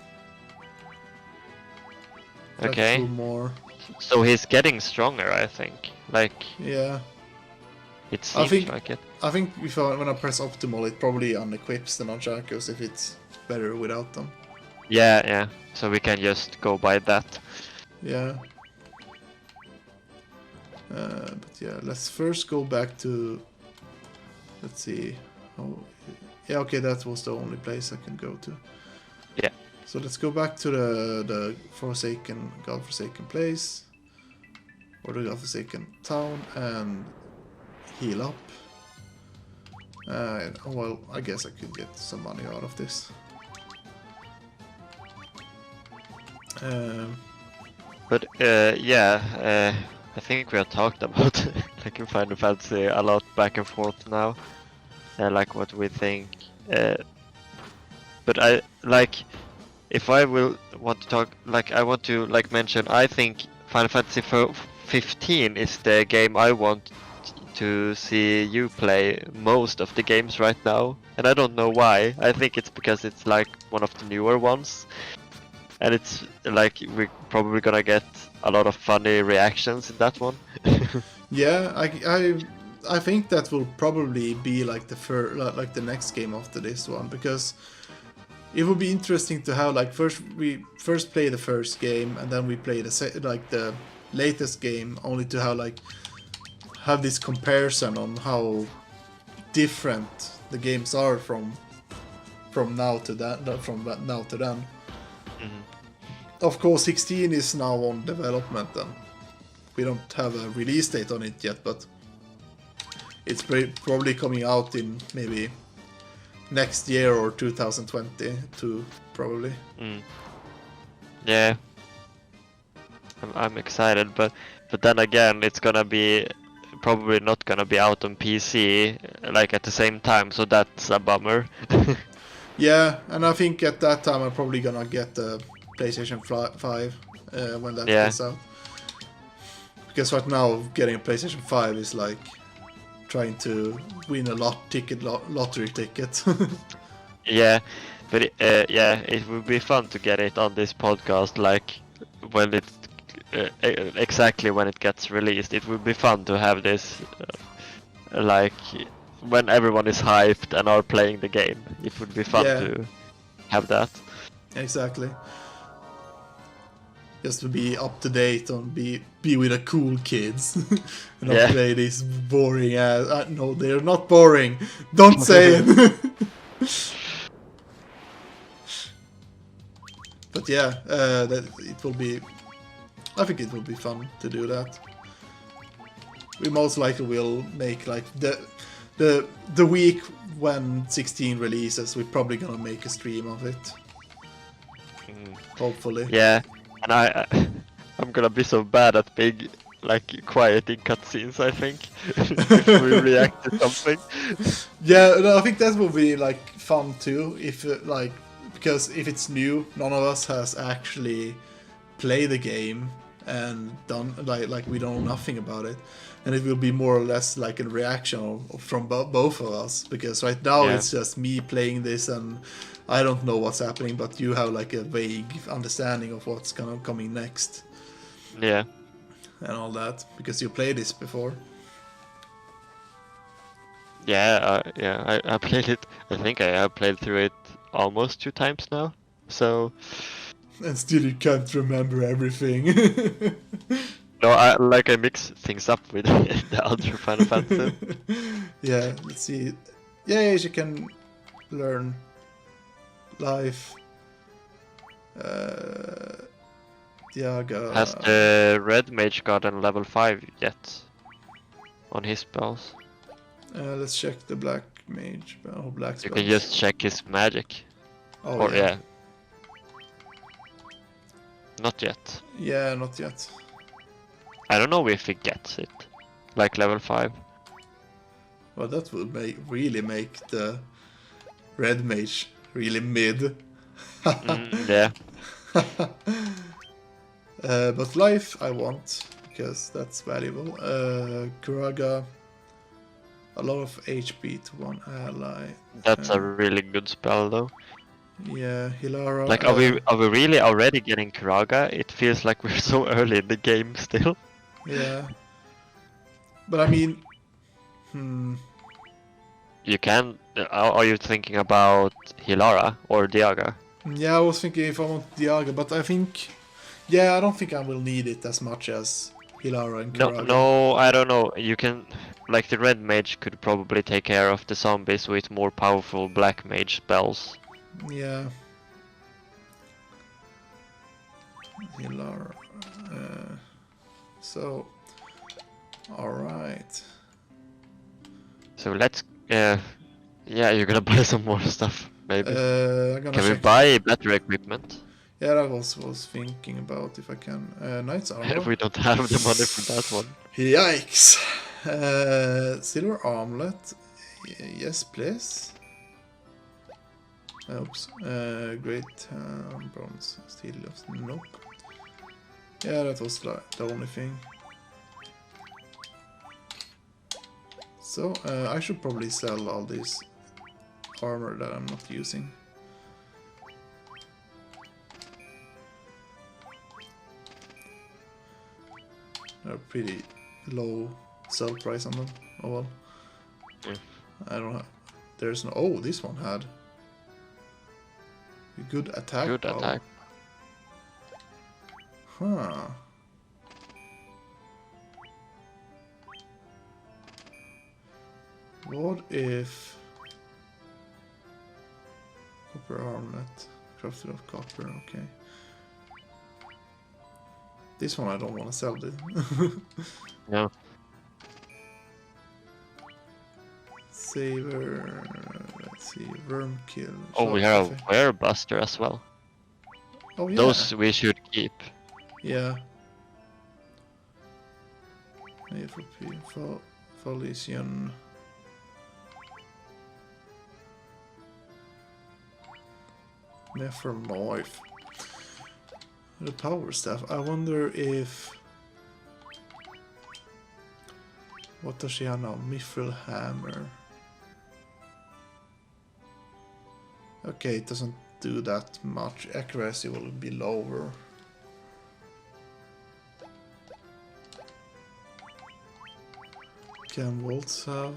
like Okay. 2 more. So he's getting stronger, I think. Like, Yeah. it seems like it. I think when I press optimal, it probably unequips the nunchakus if it's better without them. Yeah, yeah. So we can just go by that. Yeah. But yeah, let's first go back to. Let's see. Oh, yeah. Okay, that was the only place I can go to. Yeah. So let's go back to the godforsaken place, or the godforsaken town, and heal up. Well, I guess I could get some money out of this. But yeah, I think we have talked about like in Final Fantasy a lot back and forth now, like what we think. But I like, if I will want to talk, like I want to like mention, I think Final Fantasy 15 is the game I want to see you play most of the games right now, and I don't know why. I think it's because it's like one of the newer ones, and it's like we're probably gonna get a lot of funny reactions in that one. Yeah, I think that will probably be like the next game after this one, because it would be interesting to have like we first play the first game and then we play the latest game, only to have this comparison on how different the games are from now to then. Mhm. Of course, 16 is now on development, and we don't have a release date on it yet, but it's probably coming out in maybe next year or 2022, probably. Yeah, I'm excited, but then again, it's gonna be probably not gonna be out on PC like at the same time, so that's a bummer. Yeah, and I think at that time I'm probably gonna get the PlayStation 5 when that gets out. Because right now getting a PlayStation 5 is like trying to win a lottery ticket. Yeah, but it would be fun to get it on this podcast, like when it exactly when it gets released. It would be fun to have this, like when everyone is hyped and are playing the game. It would be fun to have that. Exactly. Just to be up to date on be with the cool kids and not play these boring ass. No, they're not boring. Don't say it. But yeah, it will be. I think it will be fun to do that. We most likely will make like the week when 16 releases. We're probably gonna make a stream of it. Hopefully. Yeah. And I'm gonna be so bad at being like quiet in cutscenes, I think. If we react to something. Yeah, no, I think that will be like fun too. If because if it's new, none of us has actually played the game and done like we don't know nothing about it, and it will be more or less like a reaction from both of us, because right now Yeah. it's just me playing this and I don't know what's happening, but you have like a vague understanding of what's gonna coming next Yeah. and all that because you played this before. Yeah, I played it. I think I have played through it almost 2 times now. So And still you can't remember everything. no, I mix things up with the other Final Fantasy. Yeah, let's see. Yeah, you can learn life. Diaga. Has the red mage gotten level 5 yet on his spells? Let's check the black mage. Oh, black You spells. can just check his magic. Oh, Or yeah. yeah. Not yet. Yeah, not yet. I don't know if he gets it. Like level 5. Well, that would really make the red mage really mid. Yeah. But life I want, because that's valuable. Kuraga, a lot of HP to one ally. That's a really good spell though. Yeah, Hilara. Like are we really already getting Kuraga? It feels like we're so early in the game still. Yeah. But I mean... You can... Are you thinking about Hilara or Diaga? Yeah, I was thinking if I want Diaga, but I think... Yeah, I don't think I will need it as much as Hilara and Kuraga. No, I don't know. You can... Like the red mage could probably take care of the zombies with more powerful black mage spells. Yeah. Hilara. So... Alright. So let's... yeah, you're gonna buy some more stuff, maybe. I'm gonna Can we check. buy better equipment? Yeah, that was thinking about if I can. Knight's armor. We don't have the money for that one. Yikes! Silver armlet. Yes, please. Oops. Great bronze. Steel. Nope. Yeah, that was like the only thing. So, I should probably sell all this armor that I'm not using. They're pretty low sell price on them. Oh well. Yeah. I don't know. There's no... Oh, this one had a good attack. Good power. attack. Huh. What if... Copper armlet. Crafted of copper, okay. This one I don't want to sell it. No. Saver... Let's see... Worm kill... Oh, we have a Werebuster as well. Oh yeah. Those we should keep. Yeah. Folition. Nefer knife. The power staff. I wonder if... What does she have now? Mithril hammer. Okay, it doesn't do that much. Accuracy will be lower. Can Waltz have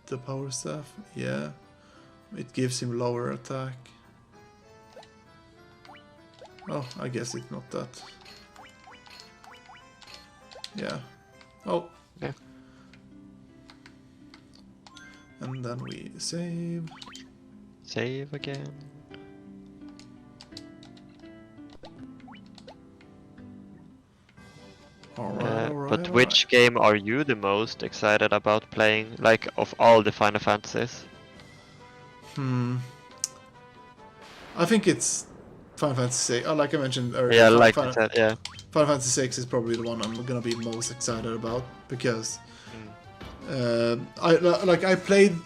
the power staff? Yeah. It gives him lower attack. Oh, I guess it's not that. Yeah. Oh. Yeah. And then we save. Save again. Alright, But which game are you the most excited about playing, like, of all the Final Fantasies? I think it's Final Fantasy VI. Like I mentioned earlier. Yeah, like I said, yeah. Final Fantasy VI is probably the one I'm gonna be most excited about because I played.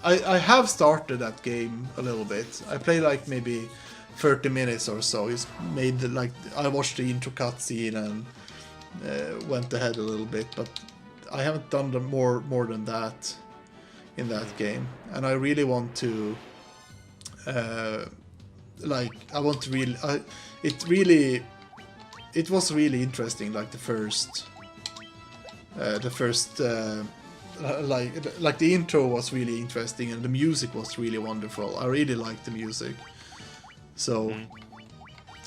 I have started that game a little bit. I played like maybe 30 minutes or so. He's made like I watched the intro cutscene and went ahead a little bit, but I haven't done more than that in that game, and I really want to. I want to really. It was really interesting. Like the first. Like the intro was really interesting, and the music was really wonderful. I really liked the music, so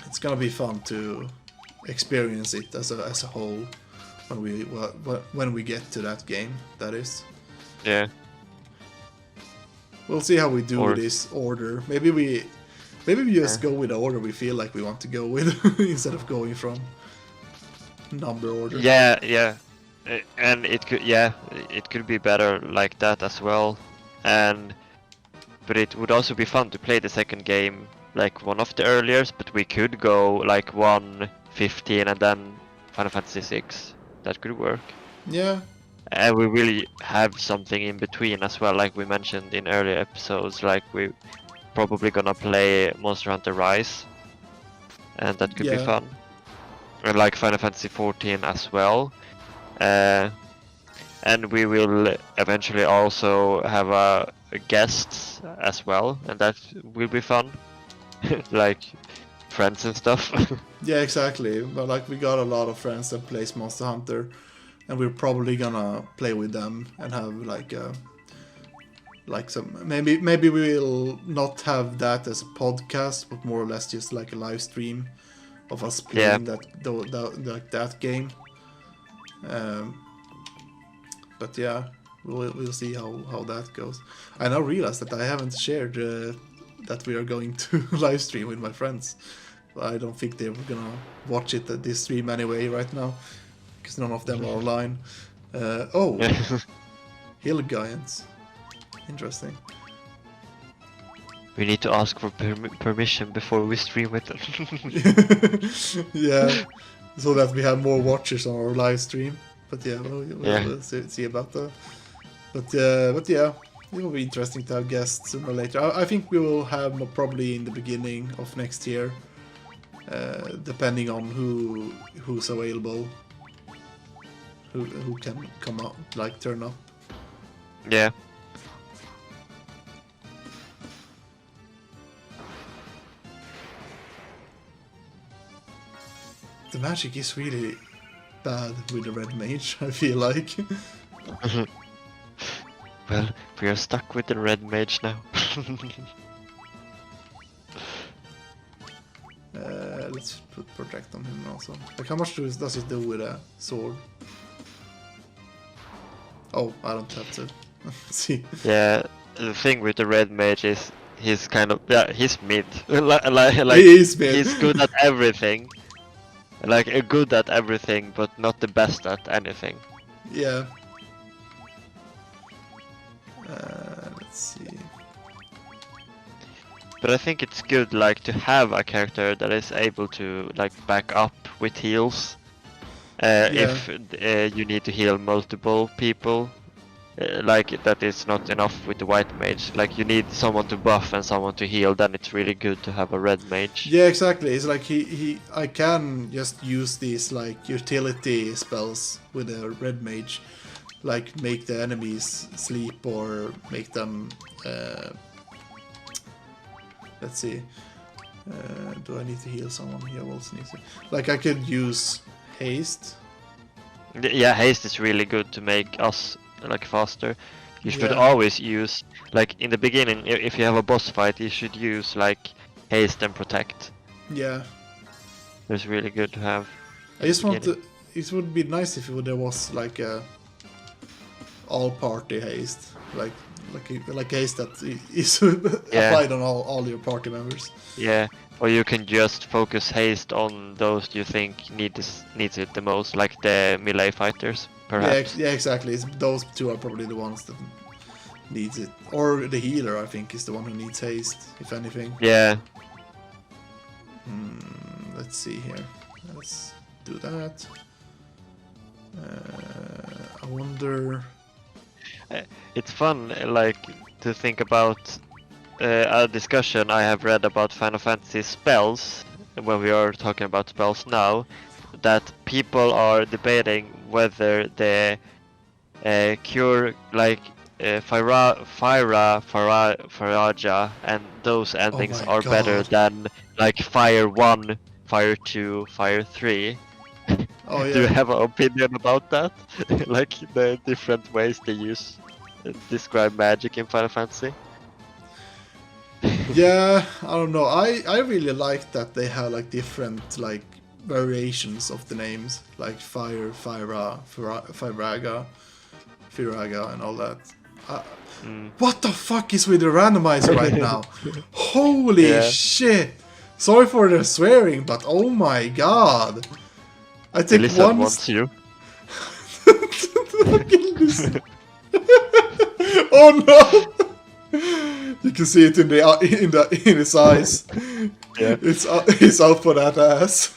it's gonna be fun to experience it as a whole when we get to that game. That is. Yeah. We'll see how we do with this order. Maybe we just go with the order we feel like we want to go with instead of going from number order. Yeah. And it could be better like that as well. But it would also be fun to play the second game like one of the earliest, but we could go like 1:15 and then Final Fantasy 6. That could work. Yeah. And we really have something in between as well, like we mentioned in earlier episodes, like we probably gonna play Monster Hunter Rise, and that could be fun. And like Final Fantasy 14 as well. And we will eventually also have a guests as well, and that will be fun. Like friends and stuff. Yeah, exactly. But like we got a lot of friends that plays Monster Hunter, and we're probably gonna play with them and have like some maybe we will not have that as a podcast, but more or less just like a live stream of us playing that game. But yeah, we'll see how that goes. I now realize that I haven't shared that we are going to live stream with my friends. I don't think they're gonna watch it at this stream anyway right now, because none of them are online. Hill Giants. Interesting. We need to ask for permission before we stream with them. Yeah, so that we have more watchers on our live stream. But yeah, we'll see about that. But yeah, it will be interesting to have guests sooner or later. I think we will have probably in the beginning of next year, depending on who's available, who can come out, like turn up. Yeah. The magic is really bad with the red mage, I feel like. Well, we are stuck with the red mage now. Let's put protect on him also. Like, how much does it do with a sword? Oh, I don't have to see. Yeah, the thing with the red mage is he's kind of he's mid. like he is mid. He's good at everything. Like good at everything, but not the best at anything. Yeah. Let's see. But I think it's good, like, to have a character that is able to like back up with heals. If you need to heal multiple people, like that is not enough with the white mage. Like you need someone to buff and someone to heal. Then it's really good to have a red mage. Yeah, exactly. It's like I can just use these like utility spells with a red mage, like make the enemies sleep or make them. Let's see. Do I need to heal someone here? Also need to. Like I could use haste. Yeah, haste is really good to make us like faster. You should always use, like in the beginning, if you have a boss fight, you should use like haste and protect. Yeah. It's really good to have. I just want to. It would be nice if there was like a all party haste, like haste that is applied on all your party members. Yeah. Or you can just focus haste on those you think needs it the most, like the melee fighters, perhaps. Yeah, exactly. Those two are probably the ones that needs it. Or the healer, I think, is the one who needs haste, if anything. Yeah. Let's see here. Let's do that. I wonder... It's fun, like, to think about a discussion I have read about Final Fantasy spells, when we are talking about spells now, that people are debating whether the cure like Faraja and those Oh endings my are better god. than like Fire 1, Fire 2, Fire 3. Oh Do you yeah. have an opinion about that? Like the different ways they describe magic in Final Fantasy? Yeah, I don't know. I really like that they have like different like variations of the names, like Fire, Firaga, Firaga, and all that. Mm. What the fuck is with the randomizer right now? Holy Yeah, shit! Sorry for the swearing, but oh my god! I think Elisa once. wants you. Oh no! You can see it in his eyes. Yeah. He's out for that ass.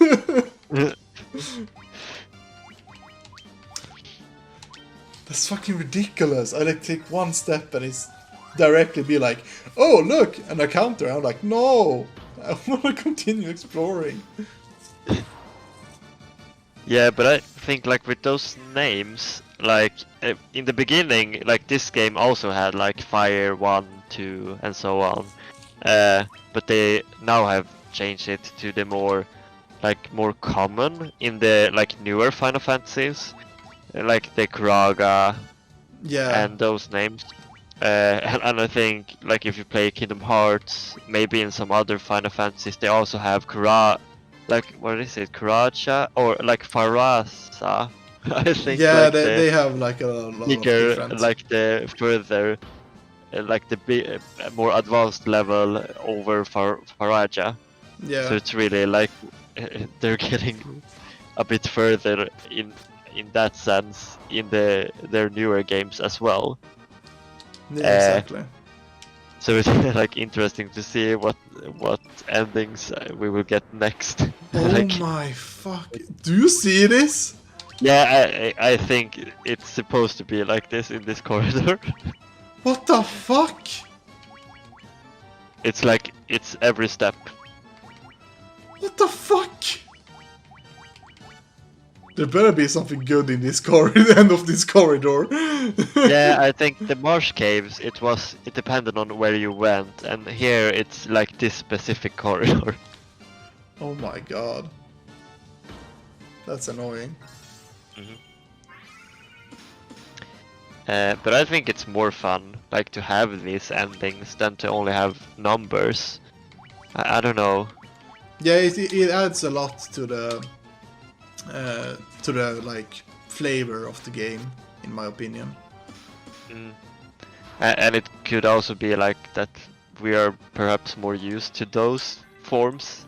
That's fucking ridiculous. I like take one step and it's directly be like, oh look, and I counter. I'm like, no, I want to continue exploring. Yeah, but I think like with those names, like in the beginning, like this game also had like Fire 1, 2, and so on. But they now have changed it to the more common in the like newer Final Fantasies, like the Kuraga Yeah, and those names. And I think like if you play Kingdom Hearts, maybe in some other Final Fantasies, they also have like what is it, Kuracha or like Farasa. I think yeah, like they the have like a lot of bigger, different. like the further, like the more advanced level over Faraja. So Yeah, it's really like they're getting a bit further in that sense in their newer games as well. yeah, Uh, exactly. so it's like interesting to see what endings we will get next. Oh Like, my fuck! Do you see this? yeah, I think it's supposed to be like this in this corridor. What the fuck? It's like it's every step. What the fuck? There better be something good in this corridor, end of this corridor. Yeah, I think the marsh caves it depended on where you went, and here it's like this specific corridor. Oh my god. That's annoying. But I think it's more fun, like to have these endings than to only have numbers. I don't know. Yeah, it adds a lot to the like flavor of the game, in my opinion. And it could also be like that we are perhaps more used to those forms,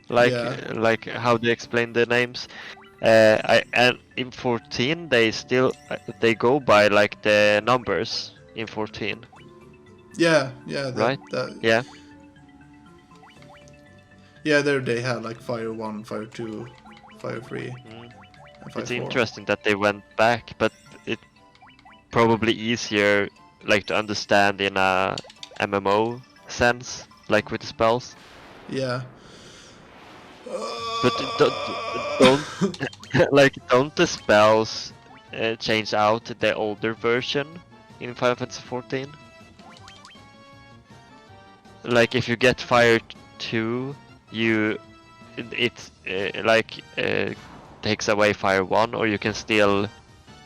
like Yeah. like how they explain the names. And in 14 they go by like the numbers in 14, Yeah, right? that Yeah. yeah, there they have like Fire 1, Fire 2, Fire 3, and Fire It's 4. interesting that they went back, but it probably easier like to understand in a MMO sense, like with the spells. Yeah. But don't like don't the spells change out the older version in Final Fantasy 14? Like if you get Fire 2, it takes away Fire 1, or you can still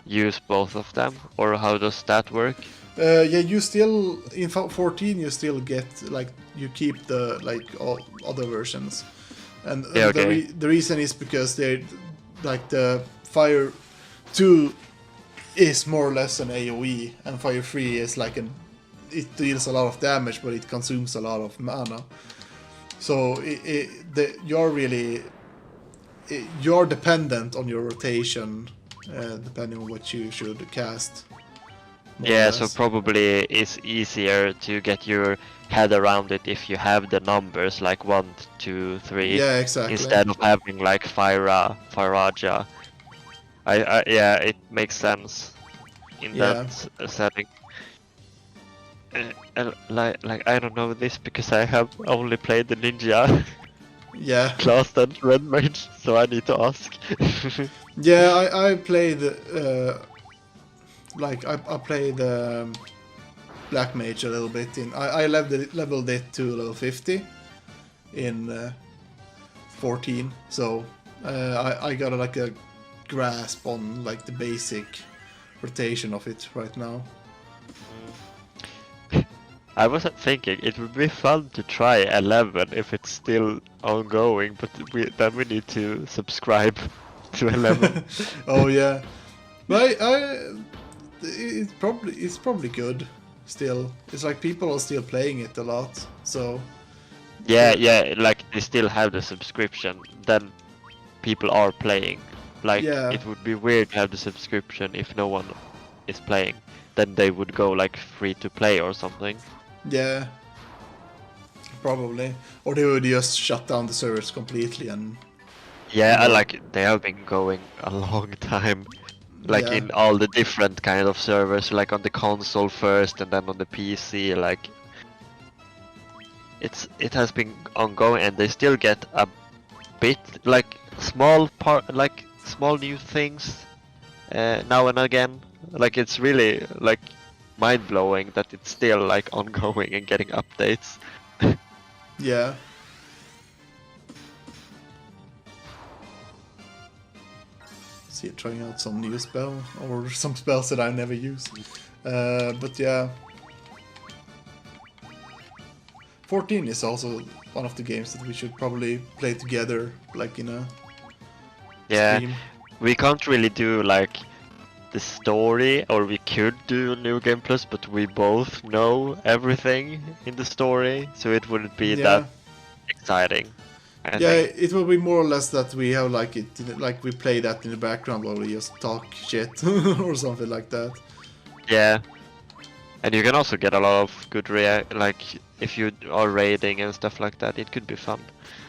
use both of them, or how does that work? Yeah, you still in 14 you still get like you keep the like all other versions, and Yeah, okay. the reason is because they like the Fire 2 is more or less an AOE, and Fire 3 is like it deals a lot of damage, but it consumes a lot of mana. So you're dependent on your rotation, depending on what you should cast. Yeah, so probably it's easier to get your head around it if you have the numbers like 1, 2, 3, Yeah, exactly. instead of having like Faraja. Yeah, it makes sense in that setting. Like I don't know this because I have only played the ninja Yeah, class and red mage, so I need to ask. yeah. I played like I played black mage a little bit. I leveled it to level 50 in 14, so I got like a grasp on like the basic rotation of it right now. I was thinking it would be fun to try 11 if it's still ongoing, but then we need to subscribe to 11. Oh yeah, but it's probably good still. It's like people are still playing it a lot, so Yeah, yeah, like they still have the subscription, then people are playing. Like yeah, it would be weird to have the subscription if no one is playing. Then they would go like free to play or something. yeah, probably, or they would just shut down the servers completely and Yeah, you know, like they have been going a long time. Like yeah, in all the different kind of servers, like on the console first and then on the PC, like it has been ongoing and they still get a bit like small new things now and again. Like it's really like mind blowing that it's still like ongoing and getting updates. yeah. See, trying out some new spell or some spells that I never use. But yeah, 14 is also one of the games that we should probably play together, like in a Yeah, stream. we can't really do like the story, or we could do New Game Plus, but we both know everything in the story, so it wouldn't be that Yeah, exciting, I yeah. think. It will be more or less that we have like like we play that in the background while we just talk shit or something like that. Yeah, and you can also get a lot of good like if you are raiding and stuff like that, it could be fun.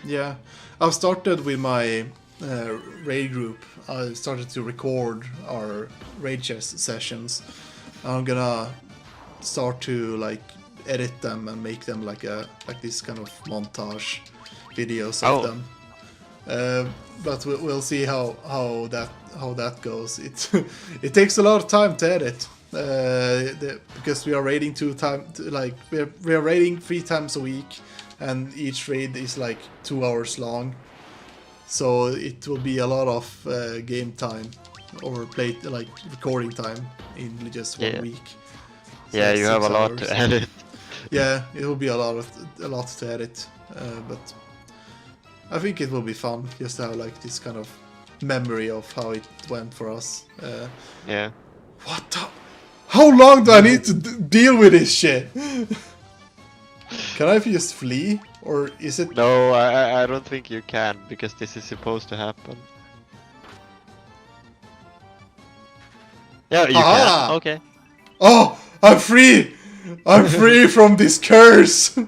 Yeah, I've started with my raid group. I started to record our raid chess sessions. I'm gonna start to like edit them and make them like this kind of montage videos of Oh, them. But we'll see how that goes. It takes a lot of time to edit. Because we are raiding we are raiding 3 times a week, and each raid is like 2 hours long. So it will be a lot of game time or play like recording time in just 1 yeah. week. So Yeah, that's you have a 6 lot hours. to edit. Yeah, it will be a lot to edit, but I think it will be fun just to have like this kind of memory of how it went for us. Yeah. What the? How long do I need to deal with this shit? Can I just flee, or is it? No, I don't think you can, because this is supposed to happen. Yeah, you Aha! can. Okay. Oh, I'm free! I'm free from this curse!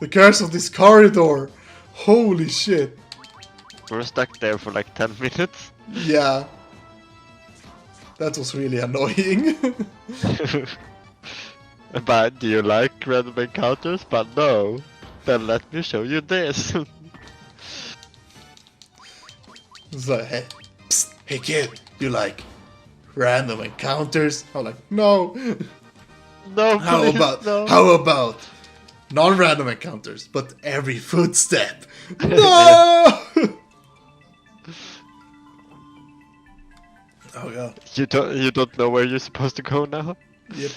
The curse of this corridor! Holy shit! We're stuck there for like 10 minutes. Yeah. That was really annoying. But do you like random encounters? But no. Then let me show you this. It's like, hey, psst, hey kid, you like random encounters? I'm like, no. No, How please, about no. non-random encounters, but every footstep? No. Oh yeah. You don't know where you're supposed to go now? Yep.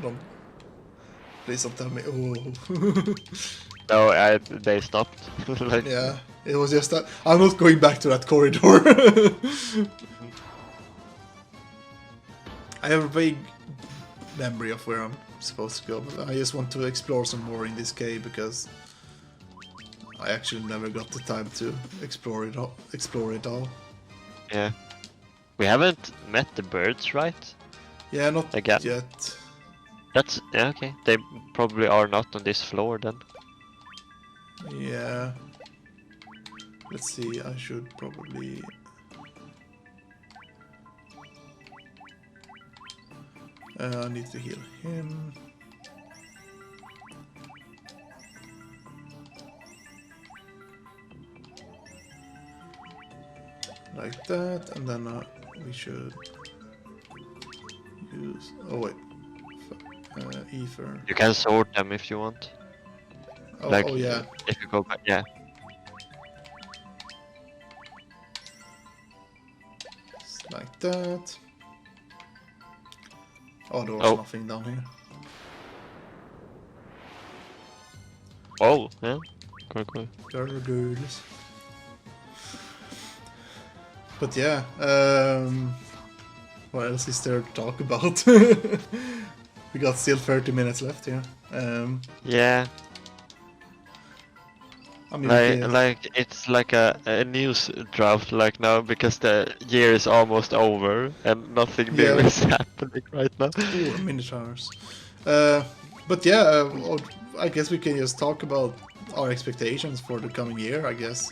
Don't. Please don't tell me. Oh. No, they stopped. Like, Yeah. It was just that. I'm not going back to that corridor. I have a vague memory of where I'm supposed to go, but I just want to explore some more in this cave because I actually never got the time to explore it all. yeah. We haven't met the birds, right? Yeah, not Again. yet. That's yeah, okay. They probably are not on this floor then. Yeah. Let's see, I should probably... I need to heal him. Like that, and then we should use... Oh wait. Ether. You can sort them if you want. Oh, Like, oh yeah. if you go back, yeah. Just like that. Oh, there was nothing down here. Oh, yeah. Cool. Girls. But yeah, what else is there to talk about? We got still 30 minutes left here. Yeah. I mean, like it's like a news drought like now because the year is almost over and nothing new is happening right now. Ooh, minotaurs. But yeah, I guess we can just talk about our expectations for the coming year. I guess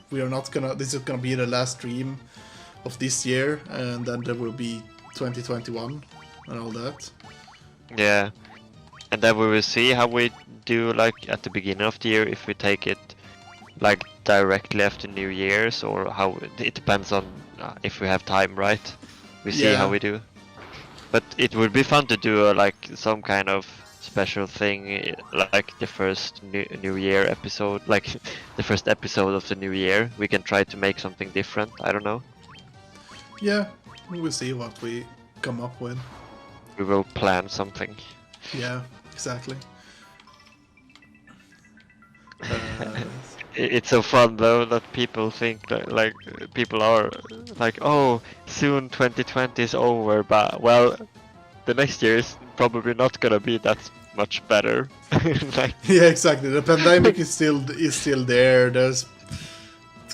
we are not gonna. This is gonna be the last stream of this year, and then there will be 2021 and all that. Yeah, and then we will see how we do like at the beginning of the year, if we take it like directly after New Year's, or how it depends on if we have time, right? We see how we do. But it would be fun to do like some kind of special thing, like the first New Year episode, like the first episode of the new year. We can try to make something different. I don't know. Yeah, we will see what we come up with. We will plan something. Yeah, exactly. It's so fun though that people think that, like people are like, oh, soon 2020 is over, but well, the next year is probably not gonna be that much better. Like... Yeah, exactly. The pandemic is still there. There's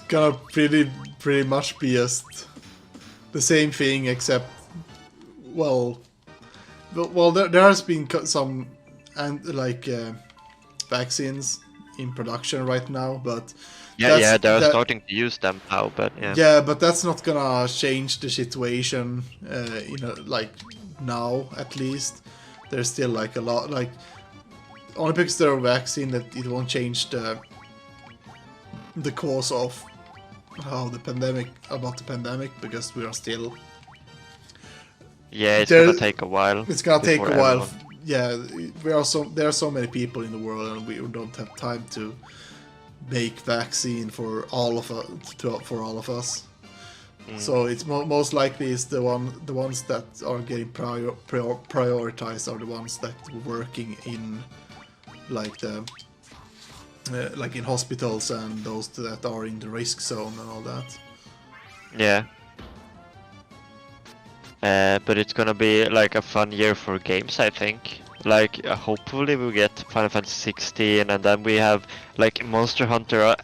gonna pretty much be just the same thing, except well, there has been some vaccines in production right now, but they're starting to use them now, but yeah, but that's not gonna change the situation. Like now at least, there's still like a lot, like only because there are vaccine that it won't change the course of how the pandemic because we are still. Yeah, it's gonna take a while. It's gonna take a while. Everyone... Yeah, there are so many people in the world, and we don't have time to make vaccine for all of us. So it's most likely is the ones that are getting prioritized are the ones that are working in like the like in hospitals and those that are in the risk zone and all that. Yeah. But it's gonna be like a fun year for games, I think. Like hopefully we'll get Final Fantasy 16, and then we have like Monster Hunter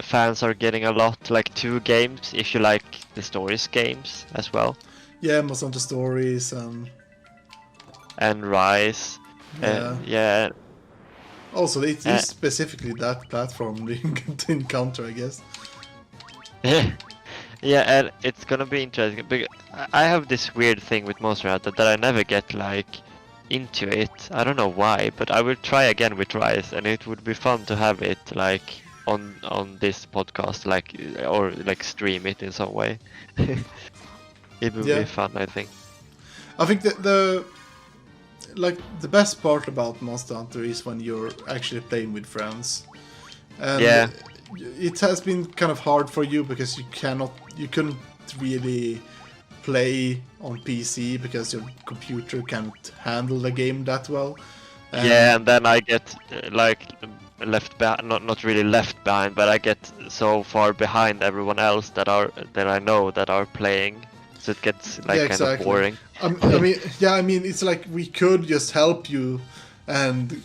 fans are getting a lot, like 2 games if you like the stories games as well. Yeah, Monster Hunter Stories and Rise. Yeah. Also, it is specifically that platform to encounter, I guess. Yeah, and it's gonna be interesting because I have this weird thing with Monster Hunter that I never get like into it. I don't know why, but I will try again with Rise, and it would be fun to have it like on this podcast, like or like stream it in some way. It would be fun, I think. I think that the best part about Monster Hunter is when you're actually playing with friends. And it has been kind of hard for you because you couldn't really play on PC because your computer can't handle the game that well. And then I get like left behind, not really left behind, but I get so far behind everyone else that I know that are playing, so it gets like kind of boring. I mean, it's like we could just help you and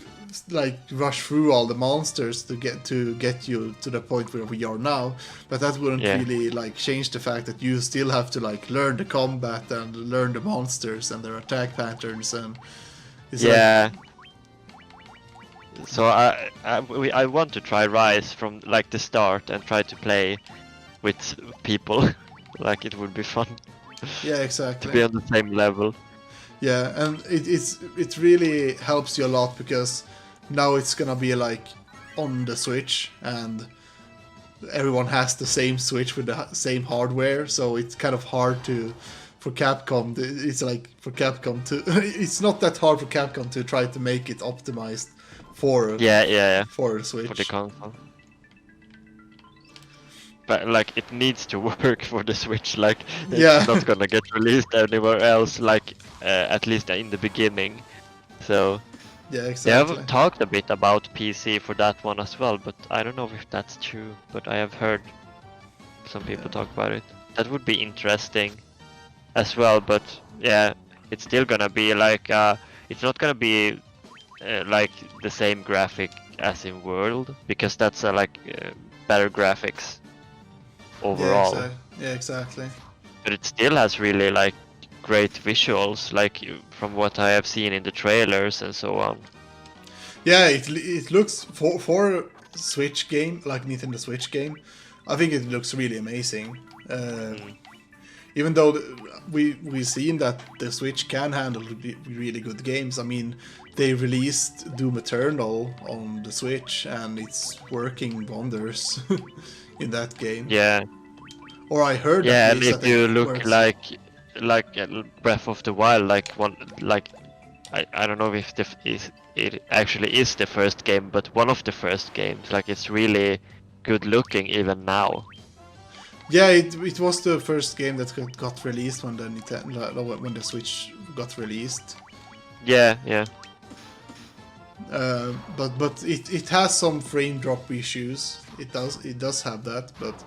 like rush through all the monsters to get you to the point where we are now, but that wouldn't really like change the fact that you still have to like learn the combat and learn the monsters and their attack patterns, and it's so I want to try Rise from like the start and try to play with people. Like it would be fun. Yeah, exactly. To be on the same level. Yeah, and it really helps you a lot because now it's gonna be like on the Switch and everyone has the same Switch with the same hardware, so it's kind of hard for Capcom. It's like for Capcom to. It's not that hard for Capcom to try to make it optimized for Yeah. for the Switch. For the console. But like it needs to work for the Switch. Like it's not gonna get released anywhere else. Like at least in the beginning. So yeah, they exactly. have talked a bit about PC for that one as well, but I don't know if that's true. But I have heard some people talk about it. That would be interesting as well. But yeah, it's still gonna be like it's not gonna be like the same graphic as in World because that's better graphics overall. Yeah, exactly. But it still has really like great visuals, like from what I have seen in the trailers and so on. Yeah, it looks for a Switch game, like Nintendo Switch game. I think it looks really amazing. Even though we've seen that the Switch can handle really good games. I mean, they released Doom Eternal on the Switch, and it's working wonders in that game. Yeah. Or I heard. Yeah, at and least if that you it look works. like Breath of the Wild, I don't know if it actually is the first game, but one of the first games. Like it's really good looking even now. Yeah, it was the first game that got released when the Switch got released. Yeah. But it has some frame drop issues. It does have that, but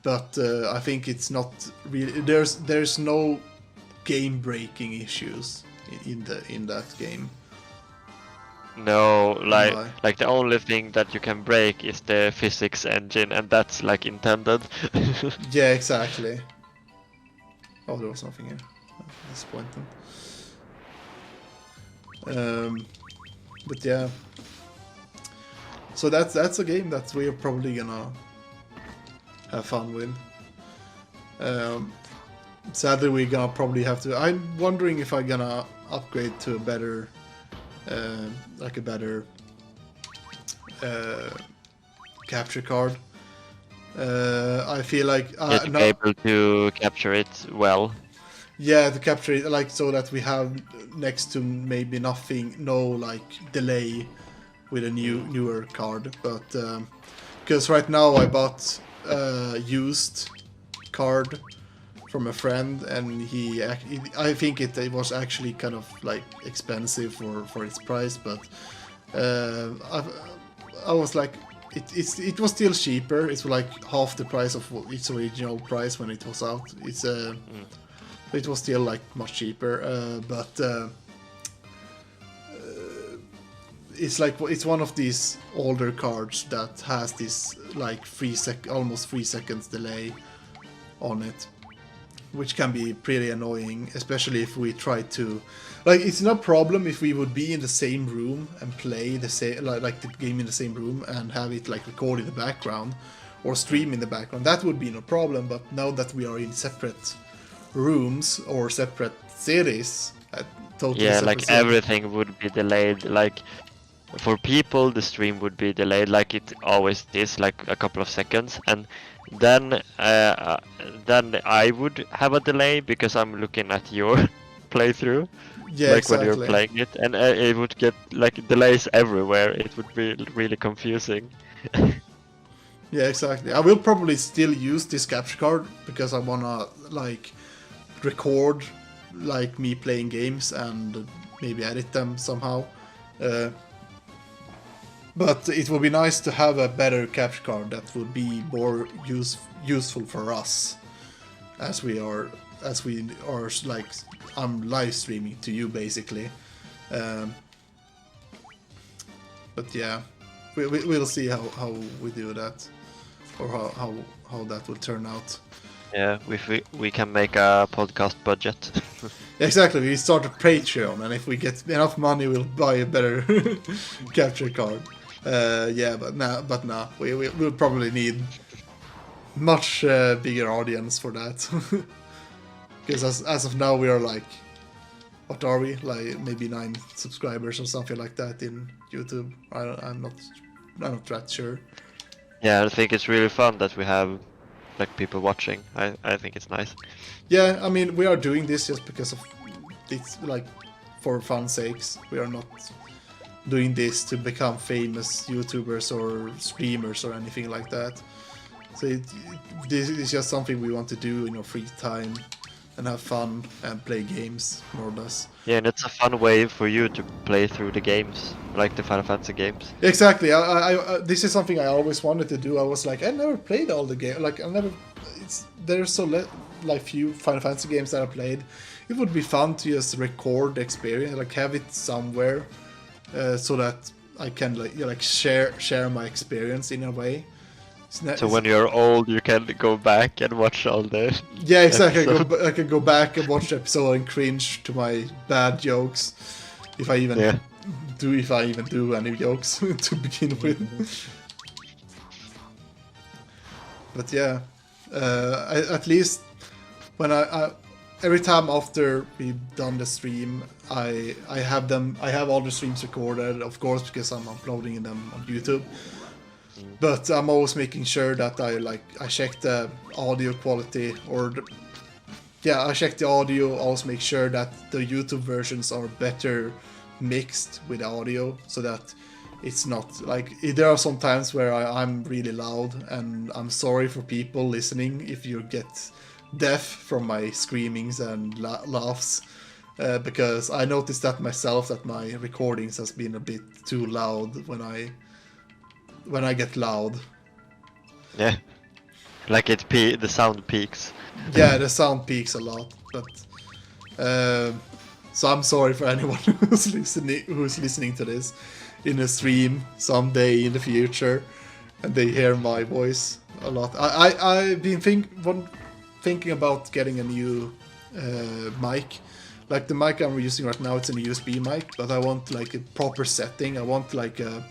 I think it's not really. There's no game breaking issues in that game. No, like the only thing that you can break is the physics engine, and that's like intended. Yeah, exactly. Oh, there was nothing here. Disappointing. But yeah. So that's a game that we're probably gonna have fun with. Sadly, we're gonna probably have to. I'm wondering if I'm gonna upgrade to a better, capture card. I feel like to be able to capture it well. Yeah, to capture it like so that we have next to maybe nothing, no like delay with a newer card. But because right now I bought a used card from a friend, and I think it was actually kind of like expensive for its price, but I was like, it was still cheaper. It's like half the price of its original price when it was out. It was still like much cheaper, but it's like it's one of these older cards that has this like almost 3 seconds delay on it, which can be pretty annoying, especially if we try to, like, it's no problem if we would be in the same room and play the same like the game in the same room and have it like record in the background or stream in the background. That would be no problem. But now that we are in separate rooms or separate cities, totally yeah, separate like cities. Everything would be delayed. Like for people, the stream would be delayed, like it always is, like a couple of seconds, and then I would have a delay because I'm looking at your playthrough, Yeah, like exactly. when you're playing it, and it would get like delays everywhere. It would be really confusing. Yeah, exactly. I will probably still use this capture card because I wanna like record like me playing games and maybe edit them somehow. But it would be nice to have a better capture card that would be more useful for us, as we are like, I'm live streaming to you basically. But yeah, we'll see how we do that, or how that will turn out. Yeah, if we can make a podcast budget. Exactly, we start a Patreon, and if we get enough money, we'll buy a better capture card. Yeah, but nah, we'll probably need much bigger audience for that. Because as of now we are like, what are we, like maybe 9 subscribers or something like that in YouTube. I'm not that sure. Yeah, I think it's really fun that we have like people watching. I think it's nice. Yeah, I mean, we are doing this just because of it's like for fun sakes. We are not doing this to become famous YouTubers or streamers or anything like that. So this is just something we want to do in our free time and have fun and play games, more or less. Yeah, and it's a fun way for you to play through the games, like the Final Fantasy games. Exactly. I this is something I always wanted to do. I was like, I never played all the game. Like I never. There's so like few Final Fantasy games that I played. It would be fun to just record the experience, like have it somewhere, so that I can like share my experience in a way. So when you're old, you can go back and watch all the. Yeah, exactly. I can go back and watch the episode and cringe to my bad jokes, if I even do any jokes to begin with. But yeah, at least when I every time after we've done the stream, I have all the streams recorded, of course, because I'm uploading them on YouTube. But I'm always making sure that I check the audio quality, I check the audio. Always make sure that the YouTube versions are better mixed with audio, so that it's not like there are some times where I'm really loud, and I'm sorry for people listening if you get deaf from my screamings and laughs, because I noticed that myself, that my recordings has been a bit too loud when I get loud. Yeah, like the sound peaks. Yeah, the sound peaks a lot, but so I'm sorry for anyone who's listening to this in a stream someday in the future, and they hear my voice a lot. I've been thinking about getting a new mic. Like the mic I'm using right now, it's a USB mic, but I want like a proper setting. I want like the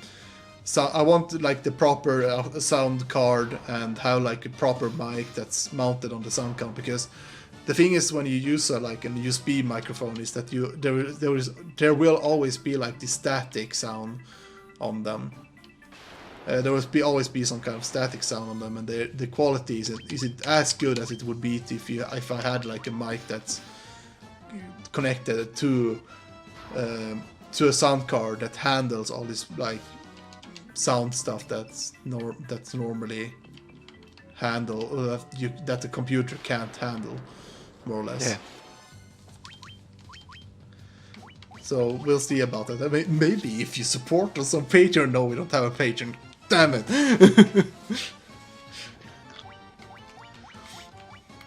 proper sound card and have like a proper mic that's mounted on the sound card, because the thing is, when you use a USB microphone, is that there will always be like the static sound on them. There will always be some kind of static sound on them, and the quality isn't as good as it would be if I had like a mic that's connected to a sound card that handles all this like sound stuff that's normally that the computer can't handle, more or less. Yeah. So we'll see about that. I mean, maybe if you support us on Patreon. No, we don't have a Patreon. Damn it.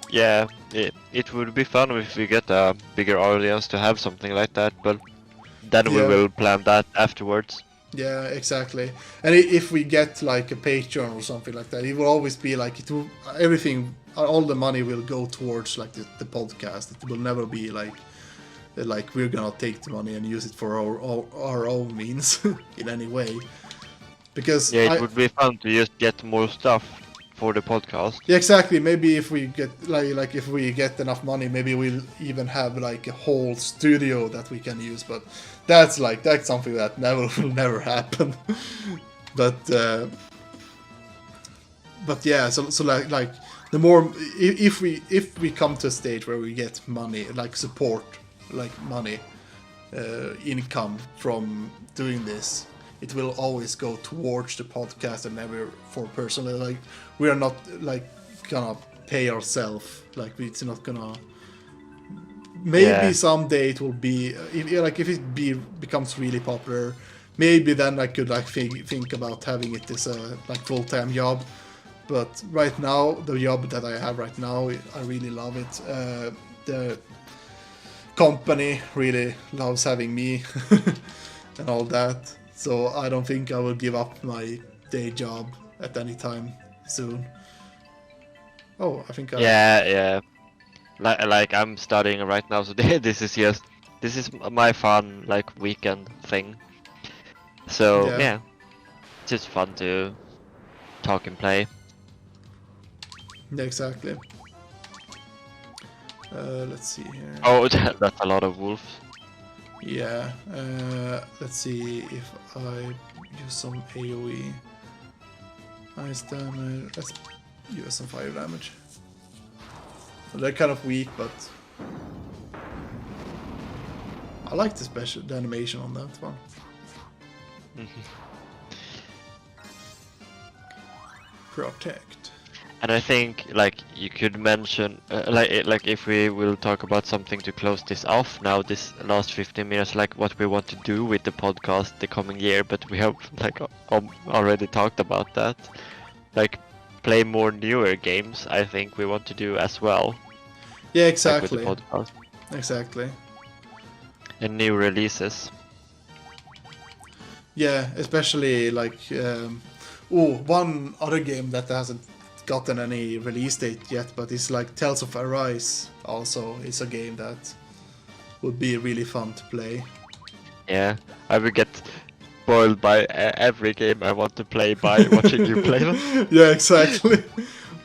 Yeah, it would be fun if we get a bigger audience to have something like that, but then we will plan that afterwards. Yeah, exactly. And if we get like a Patreon or something like that, it will always be like everything, all the money will go towards like the podcast. It will never be like we're gonna take the money and use it for our own means in any way. Because it would be fun to just get more stuff for the podcast. Yeah, exactly. Maybe if we get like if we get enough money, maybe we'll even have like a whole studio that we can use. But that's something that will never happen. But yeah, so like the more if we come to a stage where we get money, like support, like money, income from doing this, it will always go towards the podcast and never for personally. Like we are not like gonna pay ourselves. Like it's not gonna. Maybe someday it will be if it becomes really popular. Maybe then I could like think about having it as a like full-time job. But right now, the job that I have right now, I really love it. The company really loves having me and all that. So I don't think I will give up my day job at any time soon. Oh, I think I... Yeah. Like I'm studying right now, so this is my fun like weekend thing. So yeah, it's just fun to talk and play. Yeah, exactly. Let's see here. Oh, that's a lot of wolves. Yeah. Let's see if I use some AoE. Ice damage. Let's use some fire damage. Well, they're kind of weak, but I like the animation on that one. Protect. And I think like you could mention like if we will talk about something to close this off now, this last 15 minutes, like what we want to do with the podcast the coming year, but we have like already talked about that. Like play more newer games, I think we want to do as well. Yeah, exactly. Like with the podcast. Exactly. And new releases. Yeah, especially like one other game that hasn't gotten any release date yet, but it's like Tales of Arise. Also, it's a game that would be really fun to play. Yeah, I will get spoiled by every game I want to play by watching you play them. Yeah, exactly.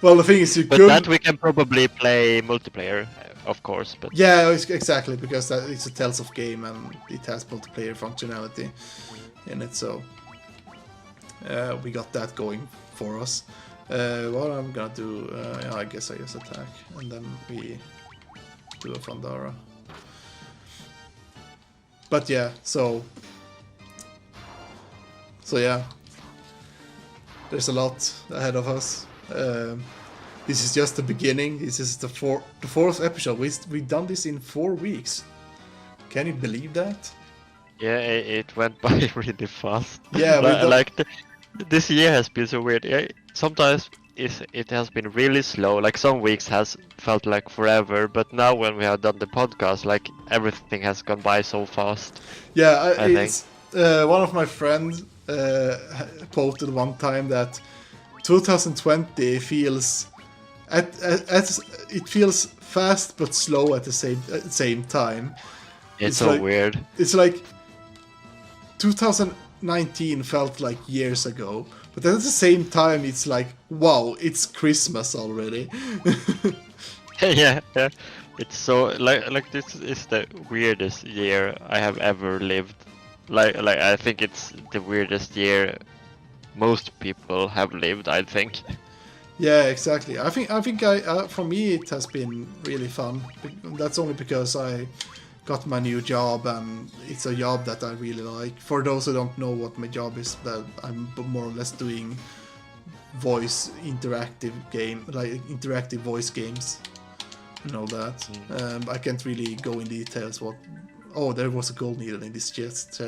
Well, the thing is, you but could. That we can probably play multiplayer, of course. But yeah, exactly, because it's a Tales of game and it has multiplayer functionality in it, so we got that going for us. What I'm gonna do, yeah, I guess I just attack, and then we do a Fandara. But yeah, so yeah, there's a lot ahead of us. This is just the beginning. This is the fourth episode. We've done this in 4 weeks. Can you believe that? yeah, it went by really fast. Yeah, this year has been so weird. Yeah, sometimes it has been really slow. Like some weeks has felt like forever, but now when we have done the podcast, like everything has gone by so fast. Yeah, I think one of my friends quoted one time that 2020 feels it feels fast but slow at the same time. It's so like, weird. It's like 2019 felt like years ago, but at the same time it's like, wow, it's Christmas already. yeah. It's so like this is the weirdest year I have ever lived. Like I think it's the weirdest year most people have lived, I think. Yeah, exactly. I think for me it has been really fun. That's only because I got my new job and it's a job that I really like. For those who don't know what my job is, that I'm more or less doing interactive voice games and all that. I can't really go in details. Oh, there was a gold needle in this chest.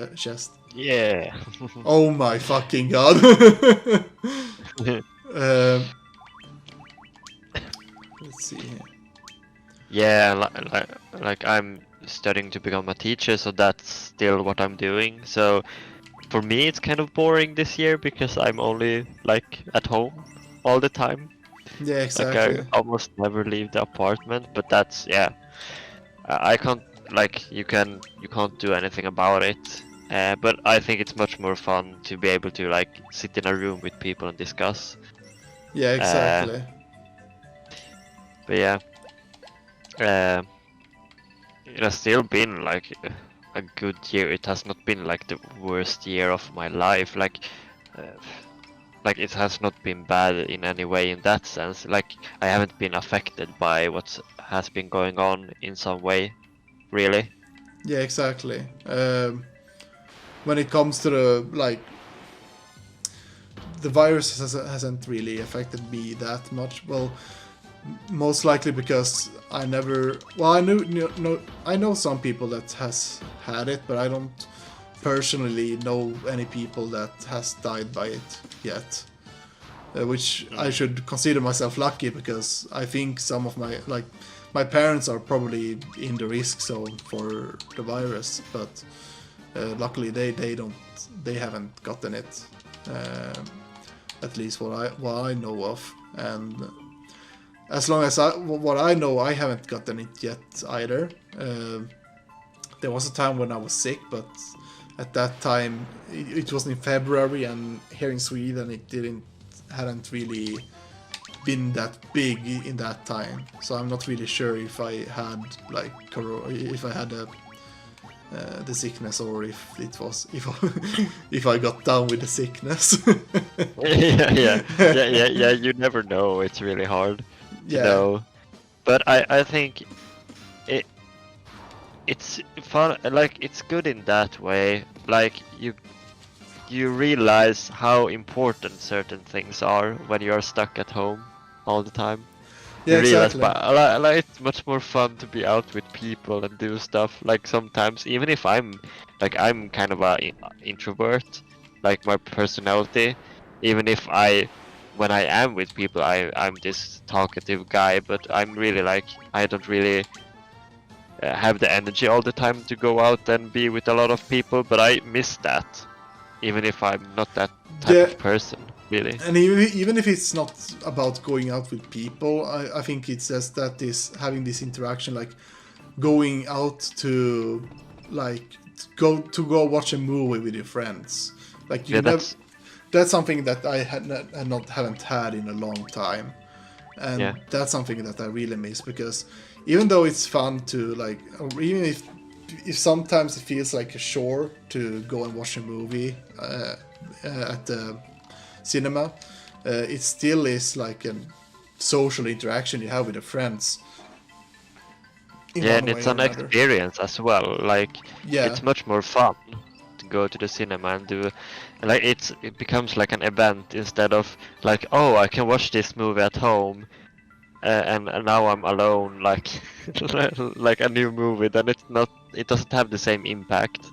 Yeah. Oh my fucking god. Let's see here. Yeah, like I'm studying to become a teacher, so that's still what I'm doing. So for me, it's kind of boring this year because I'm only like at home all the time. Yeah, exactly. Like I almost never leave the apartment, but that's I can't you can't do anything about it. But I think it's much more fun to be able to like sit in a room with people and discuss. Yeah, exactly. But yeah, it has still been like a good year. It has not been like the worst year of my life. Like it has not been bad in any way in that sense. Like I haven't been affected by what has been going on in some way, really. Yeah, exactly. When it comes to the virus hasn't really affected me that much. Well, most likely because I never. Well, I know some people that has had it, but I don't personally know any people that has died by it yet. Which I should consider myself lucky, because I think some of my parents are probably in the risk zone for the virus, but luckily they haven't gotten it. At least what I know of, and as long as what I know, I haven't gotten it yet either. There was a time when I was sick, but at that time it was in February, and here in Sweden it hadn't really been that big in that time, so I'm not really sure if I had like if I had the sickness, or if it was if I got down with the sickness. Yeah. You never know. It's really hard to Yeah. know. But I think it's fun. Like it's good in that way. Like you realize how important certain things are when you are stuck at home all the time. Yeah, You realize, exactly. but like it's much more fun to be out with people and do stuff. Like sometimes, even if I'm kind of a introvert, like my personality, even if when I am with people, I'm this talkative guy, but I'm really like I don't really have the energy all the time to go out and be with a lot of people. But I miss that, even if I'm not that type Yeah. of person, really. And even if it's not about going out with people, I think it's just that having this interaction, like going out to like go watch a movie with your friends. Like you Yeah, that's something that I haven't had in a long time, and yeah. that's something that I really miss, because even though it's fun to like, or even if sometimes it feels like a chore to go and watch a movie at the cinema, it still is like a social interaction you have with your friends. In Yeah, one and way it's or an another. experience as well. Like Yeah. it's much more fun to go to the cinema and do, like it becomes like an event instead of like, oh, I can watch this movie at home, and now I'm alone, like like a new movie. Then it doesn't have the same impact,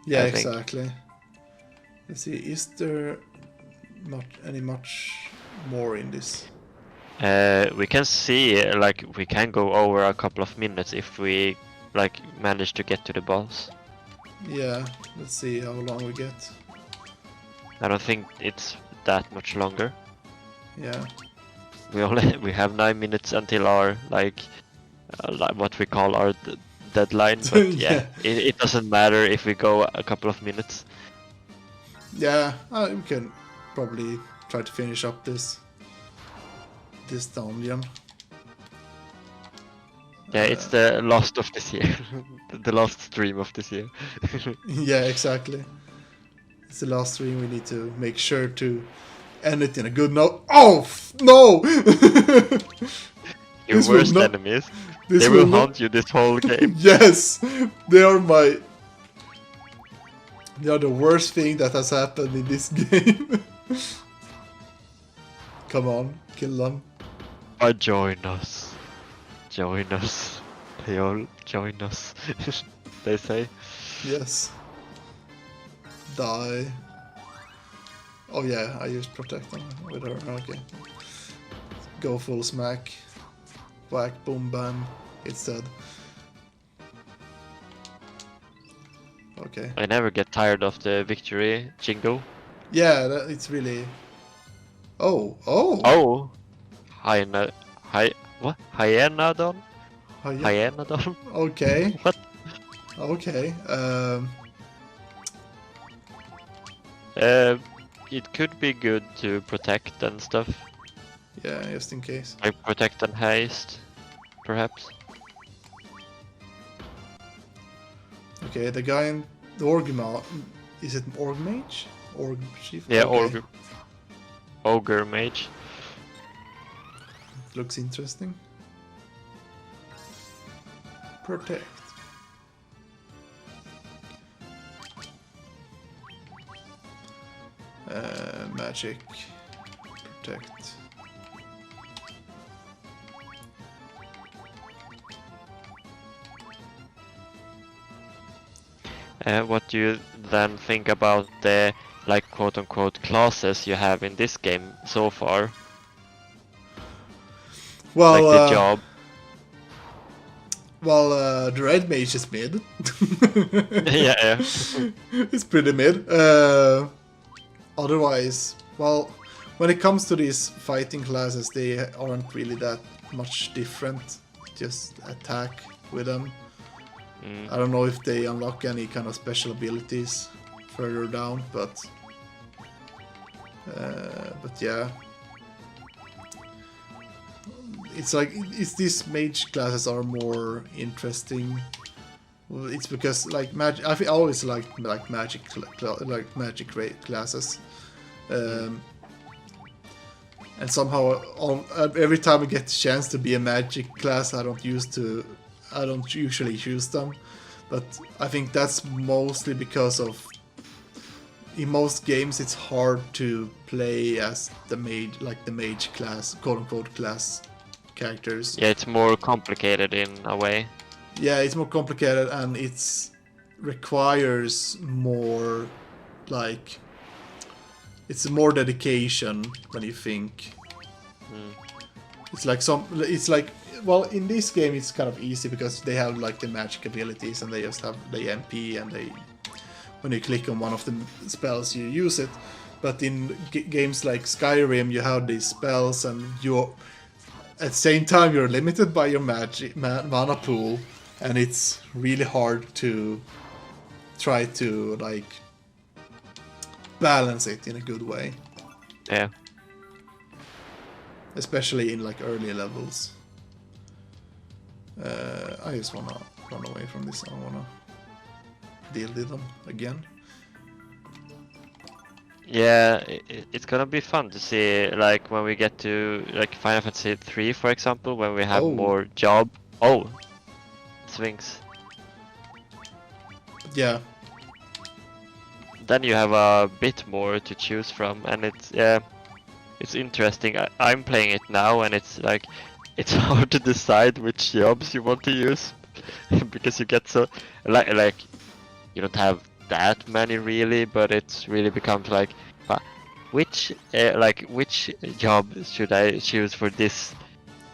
Yeah, I think. exactly. Let's see, is there much more in this? We can see like we can go over a couple of minutes if we like manage to get to the boss. Yeah, let's see how long we get. I don't think it's that much longer. Yeah. We have 9 minutes until our like what we call our deadline, but yeah, Yeah. it doesn't matter if we go a couple of minutes. Yeah, we can probably try to finish up this dungeon. Yeah, it's the last of this year, the last stream of this year. Yeah, exactly. It's the last stream. We need to make sure to end it in a good note. Oh no! Your This will worst not. enemies, This they will will not. haunt you this whole game. Yes, they are my. They are the worst thing that has happened in this game. Come on, kill them. Join us. Join us. They all join us. They say. Yes. Die. Oh yeah, I used protect them with her. Okay. Go full smack. Whack, boom, bam. It's dead. Okay. I never get tired of the victory jingle. Yeah, it's really. Oh. Oh! What? Hyenadon? Oh, yeah. Hyenadon? Okay. What? Okay. It could be good to protect and stuff. Yeah, just in case. Like protect and haste, perhaps. Okay, the guy in the Orgma. Is it Org Mage? Org Chief? Yeah, Okay. Ogre Mage. Looks interesting. Protect. Magic. Protect. What do you then think about the like quote-unquote classes you have in this game so far? Well, like the job. Well, the red mage is mid. Yeah. It's pretty mid. Otherwise, well, when it comes to these fighting classes, they aren't really that much different. Just attack with them. I don't know if they unlock any kind of special abilities further down, but yeah. it's like it's these mage classes are more interesting. Well, it's because like magic. I always liked like magic classes, and somehow every time I get the chance to be a magic class, I don't usually choose them. But I think that's mostly because of in most games it's hard to play as the mage class, quote unquote class characters. Yeah, it's more complicated in a way. Yeah, it's more complicated and requires more like it's more dedication when you think. It's like well, in this game it's kind of easy because they have like the magic abilities and they just have the MP and when you click on one of the spells you use it. But in games like Skyrim you have these spells and at the same time you're limited by your mana pool, and it's really hard to try to like balance it in a good way. Yeah. Especially in like early levels. I just wanna run away from this. I wanna deal with them again. Yeah, it's gonna be fun to see, like when we get to like Final Fantasy 3, for example, when we have more job. Oh, Sphinx. Yeah. Then you have a bit more to choose from, and it's interesting. I'm playing it now, and it's like it's hard to decide which jobs you want to use because you get so like you don't have that many really, but it's really becomes like which job should I choose for this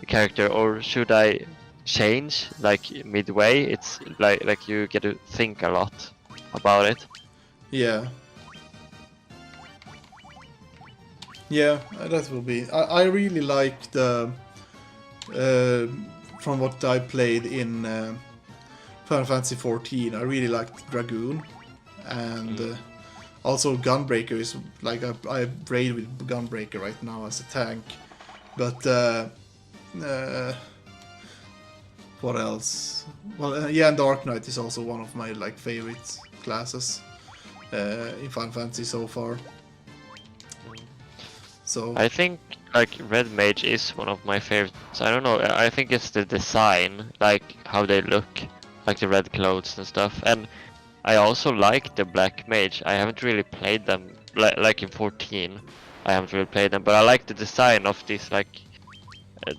character, or should I change like midway? It's like you get to think a lot about it. Yeah. Yeah, that will be. I really like the from what I played in Final Fantasy 14. I really liked Dragoon, and also Gunbreaker is like I raid with Gunbreaker right now as a tank. But what else? Well, yeah, and Dark Knight is also one of my like favorite classes in Final Fantasy so far. So I think like Red Mage is one of my favorites. I don't know. I think it's the design, like how they look, like the red clothes and stuff. And I also like the Black Mage. I haven't really played them like in 14. I haven't really played them, but I like the design of this, like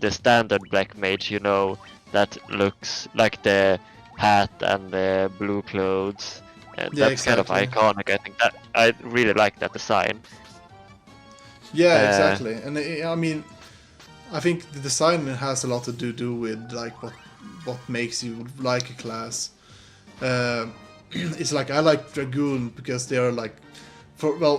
the standard Black Mage. You know, that looks like the hat and the blue clothes. Yeah, that's kind of iconic. I think that I really like that design. Yeah, exactly. And I mean, I think the design has a lot to do with like what makes you like a class. It's like I like Dragoon because they are like,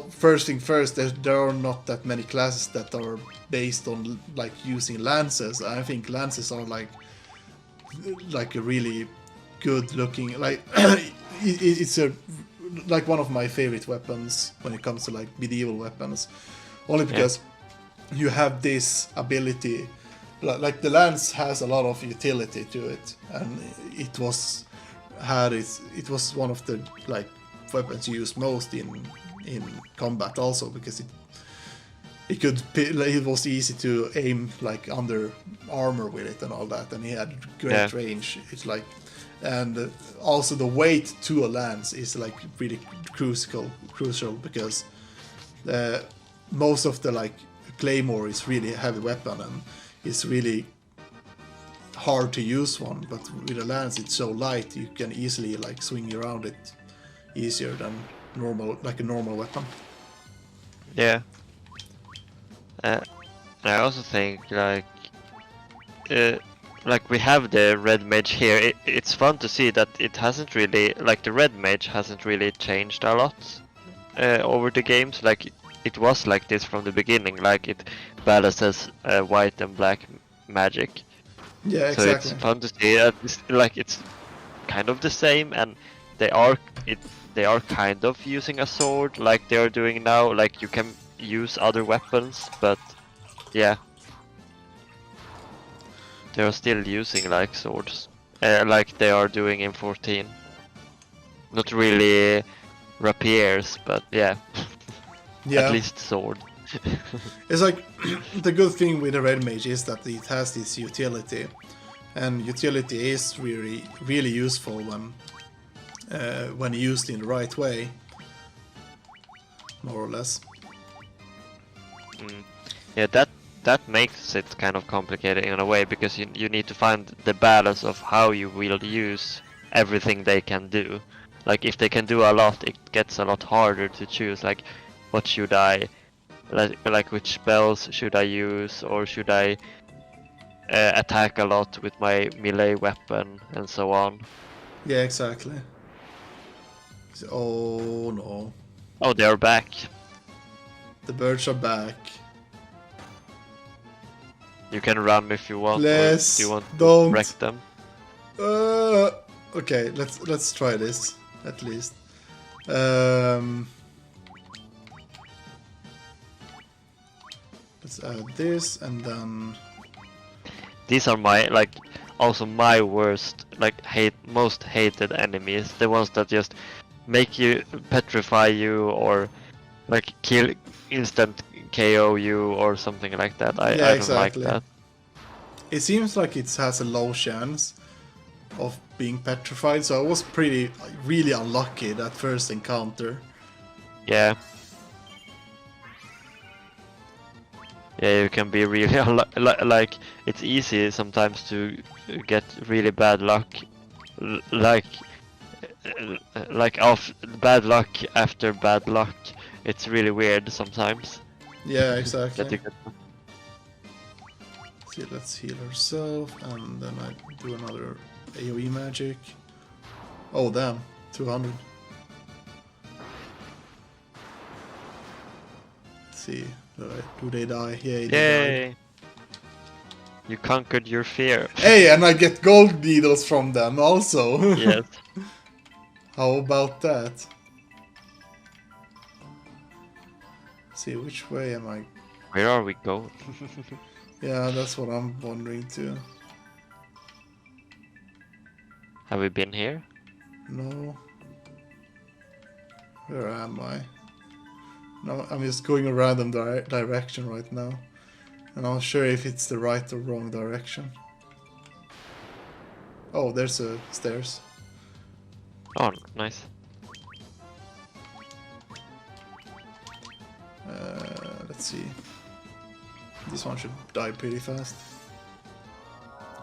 first thing first, there are not that many classes that are based on like using lances. I think lances are like a really good looking like it's like one of my favorite weapons when it comes to like medieval weapons. Only because you have this ability, like the lance has a lot of utility to it, and it was one of the like weapons you use most in combat also, because it was easy to aim like under armor with it and all that, and he had great range. It's like, and also the weight to a lance is like really crucial because most of the like claymore is really a heavy weapon and it's really hard to use one, but with a lance it's so light you can easily like swing around it easier than a normal weapon. Yeah. And I also think like we have the Red Mage here. It's fun to see that it hasn't really, like the Red Mage hasn't really changed a lot over the games. Like it was like this from the beginning, like it balances white and black magic. Yeah, so exactly. It's fun to see that it's kind of the same, and they are kind of using a sword like they are doing now. Like you can use other weapons, but yeah. They are still using like swords, like they are doing in 14. Not really rapiers, but yeah, Yeah. at least sword. It's like the good thing with the red mage is that it has this utility, and utility is really useful when used in the right way, more or less. Yeah, that makes it kind of complicated in a way, because you need to find the balance of how you will use everything they can do. Like if they can do a lot, it gets a lot harder to choose. Like, what should I, like which spells should I use, or should I attack a lot with my melee weapon, and so on. Yeah, exactly. Oh no. Oh, they are back. The birds are back. You can run if you want, Bless, or do you want don't. to wreck them? Okay, let's try this at least. Let's add this and then. These are my also my worst, most hated enemies. The ones that just make you petrify you, or like kill, instant KO you, or something like that. I don't exactly. like that. It seems like it has a low chance of being petrified, so I was really unlucky that first encounter. Yeah. Yeah, you can be really like it's easy sometimes to get really bad luck, like off bad luck after bad luck. It's really weird sometimes. Yeah, exactly. That you get... See, let's heal ourselves, and then I do another AoE magic. Oh damn, 200. Let's see, do they die? Yeah, they died. You conquered your fear. Hey, and I get gold needles from them also. Yes. How about that? Let's see, which way am I? Where are we going? Yeah, that's what I'm wondering too. Have we been here? No. Where am I? No, I'm just going a random direction right now. And I'm not sure if it's the right or wrong direction. Oh, there's a stairs. Oh, nice. Let's see. This one should die pretty fast.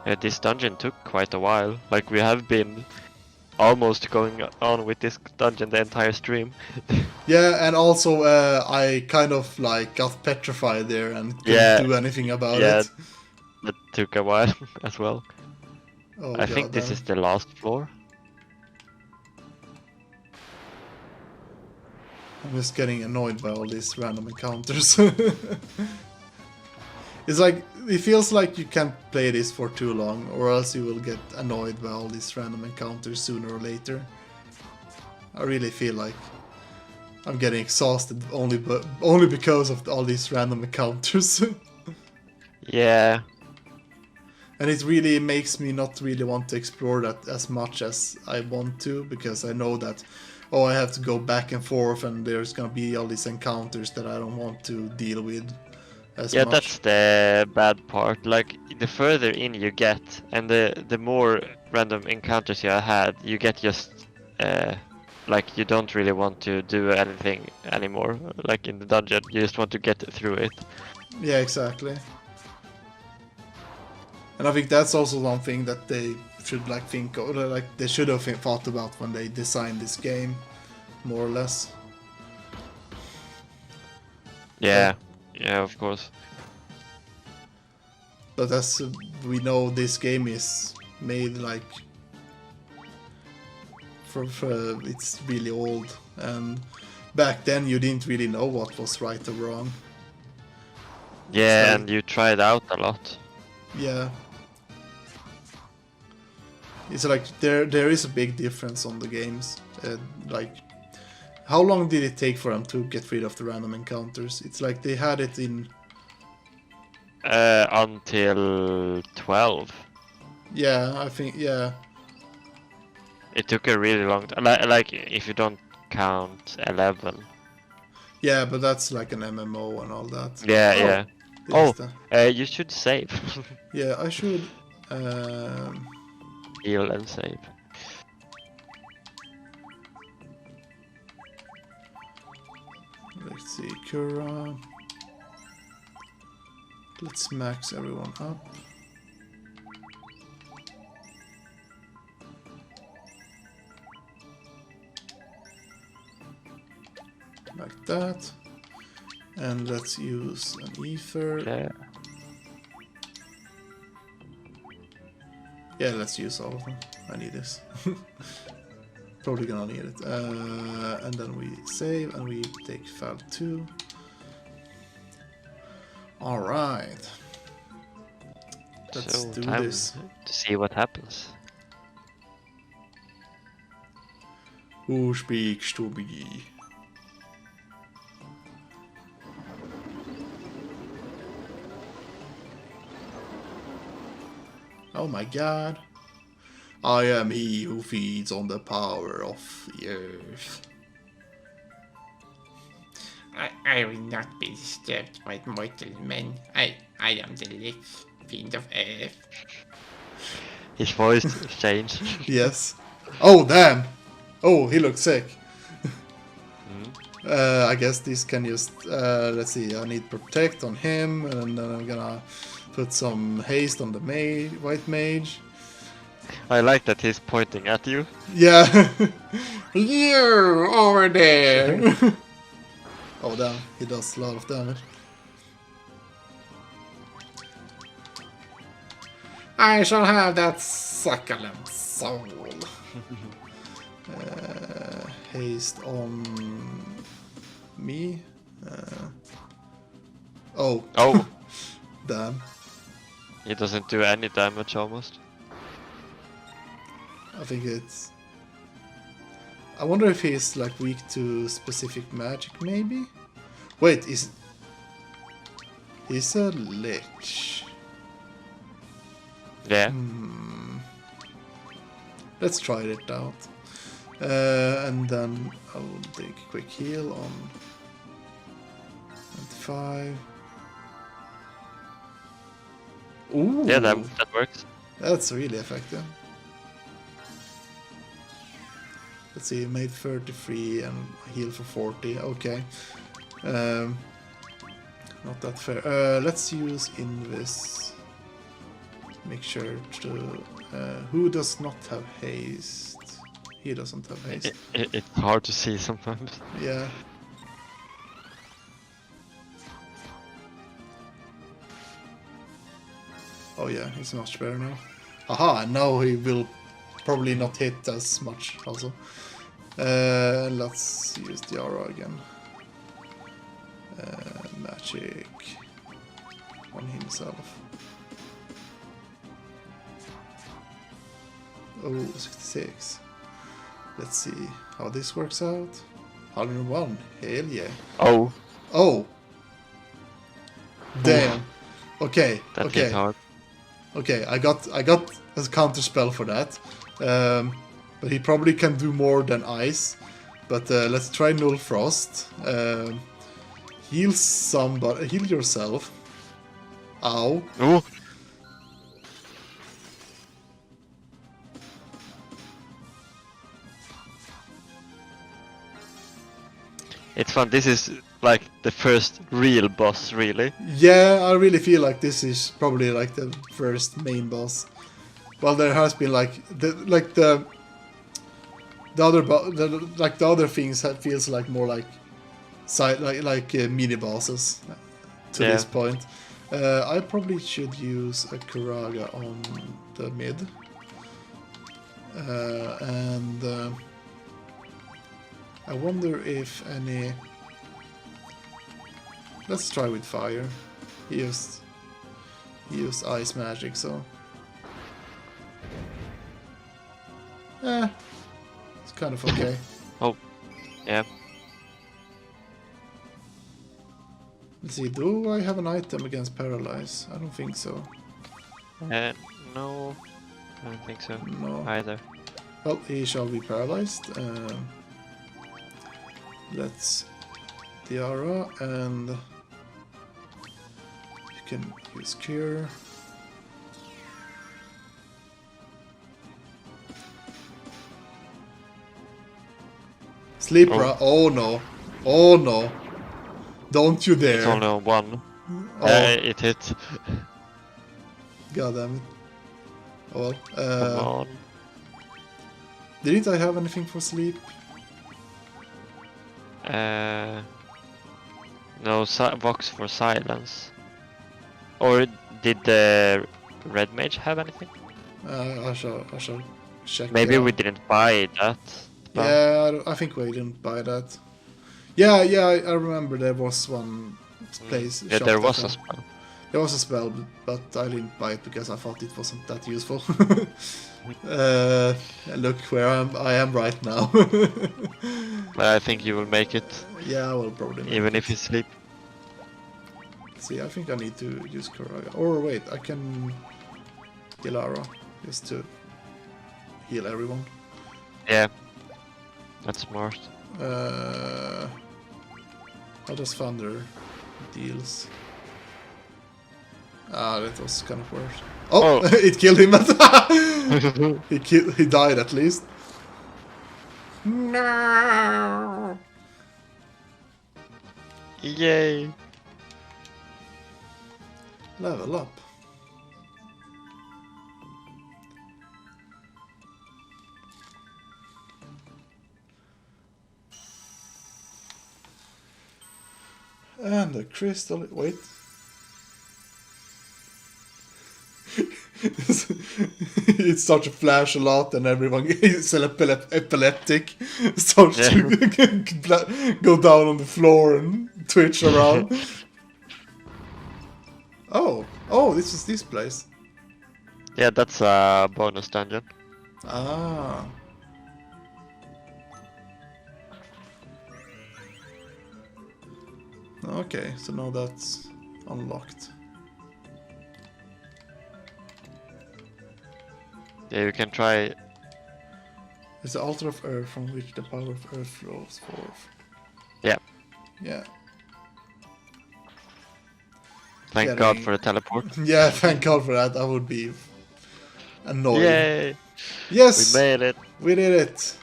Yeah, this dungeon took quite a while. Like, we have been almost going on with this dungeon the entire stream. Yeah, and also I kind of like got petrified there and couldn't do anything about it. That took a while as well. Oh, I think this is the last floor. I'm just getting annoyed by all these random encounters. It's like, it feels like you can't play this for too long, or else you will get annoyed by all these random encounters sooner or later. I really feel like I'm getting exhausted only because of all these random encounters. Yeah. And it really makes me not really want to explore that as much as I want to, because I know that, oh, I have to go back and forth and there's gonna be all these encounters that I don't want to deal with as much. That's the bad part. Like, the further in you get, and the more random encounters you have had, you get just like, you don't really want to do anything anymore. Like in the dungeon, you just want to get through it. Yeah, exactly. And I think that's also something that they should think of, like they should have thought about when they designed this game, more or less. Yeah, yeah, of course. But as we know, this game is made it's really old, and back then you didn't really know what was right or wrong. Yeah, and you tried out a lot. Yeah. It's like there is a big difference on the games. Like, how long did it take for them to get rid of the random encounters? It's like they had it in until 12. Yeah, I think, yeah. It took a really long time. Like if you don't count 11. Yeah, but that's like an MMO and all that. Yeah, Oh, yeah. this is Oh, the... you should save. Yeah, I should... Um, Heal and save. let's see, Kura. Let's max everyone up. Like that. And let's use an ether. Yeah. Yeah, let's use all of them. I need this. Probably gonna need it. And then we save and we take file 2. Alright. Let's So do time this. to see what happens. Who speaks to me? Oh my god. I am he who feeds on the power of the earth. I will not be disturbed by mortal men. I am the lich fiend of earth. His voice changed. Yes. Oh, damn! Oh, he looks sick. Mm. I guess this can just... let's see, I need protect on him, and then I'm gonna put some haste on the white mage. I like that he's pointing at you. Yeah! You over there! Oh damn, he does a lot of damage. I shall have that succulent soul. Haste on me. Oh. Oh, Damn. he doesn't do any damage almost. I think it's... I wonder if he's like weak to specific magic, maybe? Wait, he's a lich. Yeah. Let's try it out. And then I will take a quick heal on 95. Ooh, Yeah, that works. that's really effective. Let's see, made 33 and heal for 40. Okay. Not that fair. Let's use Invis. Make sure to... who does not have haste? He doesn't have haste. It's hard to see sometimes. Yeah. Oh yeah, he's much better now. Aha, now he will probably not hit as much also. Let's use the aura again. Magic on himself. Oh, 66. Let's see how this works out. 101. Hell yeah. Oh, Oh. Damn. Okay. that okay. hit hard. Okay, I got a counter spell for that. But he probably can do more than ice. But let's try Null Frost. Heal somebody. Heal yourself. Ow. Oh, it's fun. This is like the first real boss, really. Yeah, I really feel like this is probably like the first main boss. Well, there has been like the other things feels like more like side mini bosses to Yeah. this point. I probably should use a Kuraga on the mid. And I wonder if any... Let's try with fire. He used ice magic, so... It's kind of okay. Oh, yeah. Let's see, do I have an item against paralyze? I don't think so. No, I don't think so No. either. Well, he shall be paralyzed. Let's Tiara, and you can use Cure. Sleeper, oh no. Oh no. Don't you dare. It's only on one. Oh, It hit. god damn it. Oh Come well. on. Didn't I have anything for sleep? No, box for silence. Or did the red mage have anything? I shall check. Maybe we didn't buy that. but- Yeah, I think we didn't buy that. Yeah, I remember there was one place. Yeah, shop there that was a had- spell. There was a spell, but I didn't buy it because I thought it wasn't that useful. Look where I am right now. But I think you will make it, Yeah, I will probably make even it. if you sleep. See, I think I need to use Kuraga. Or wait, I can Dilara just to heal everyone. Yeah, that's smart. How does Thunder deals? Ah, that was kind of worse. Oh, Oh. it killed him. He died at least. No. Yay! Level up. And a crystal. Wait. It starts to flash a lot, and everyone is epileptic. Starts to go down on the floor and twitch around. Oh, this is this place. Yeah, that's a bonus dungeon. Ah. Okay, so now that's unlocked. Yeah, you can try. It's the altar of earth from which the power of earth flows forth. Yeah. Yeah. Thank Yeah, God they- for the teleport. Yeah, thank God for that. I would be annoyed. Yay! Yes, We made it. we did it.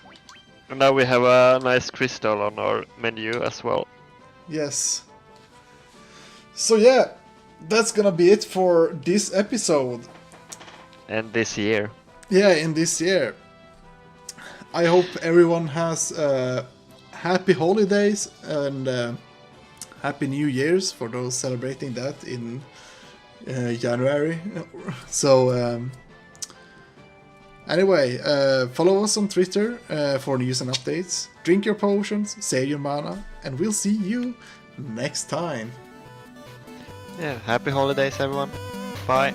And now we have a nice crystal on our menu as well. Yes. So yeah, that's gonna be it for this episode. And this year. Yeah, in this year. I hope everyone has happy holidays and happy New Year's for those celebrating that in January. So anyway, follow us on Twitter for news and updates. Drink your potions, save your mana, and we'll see you next time. Yeah, happy holidays everyone. Bye.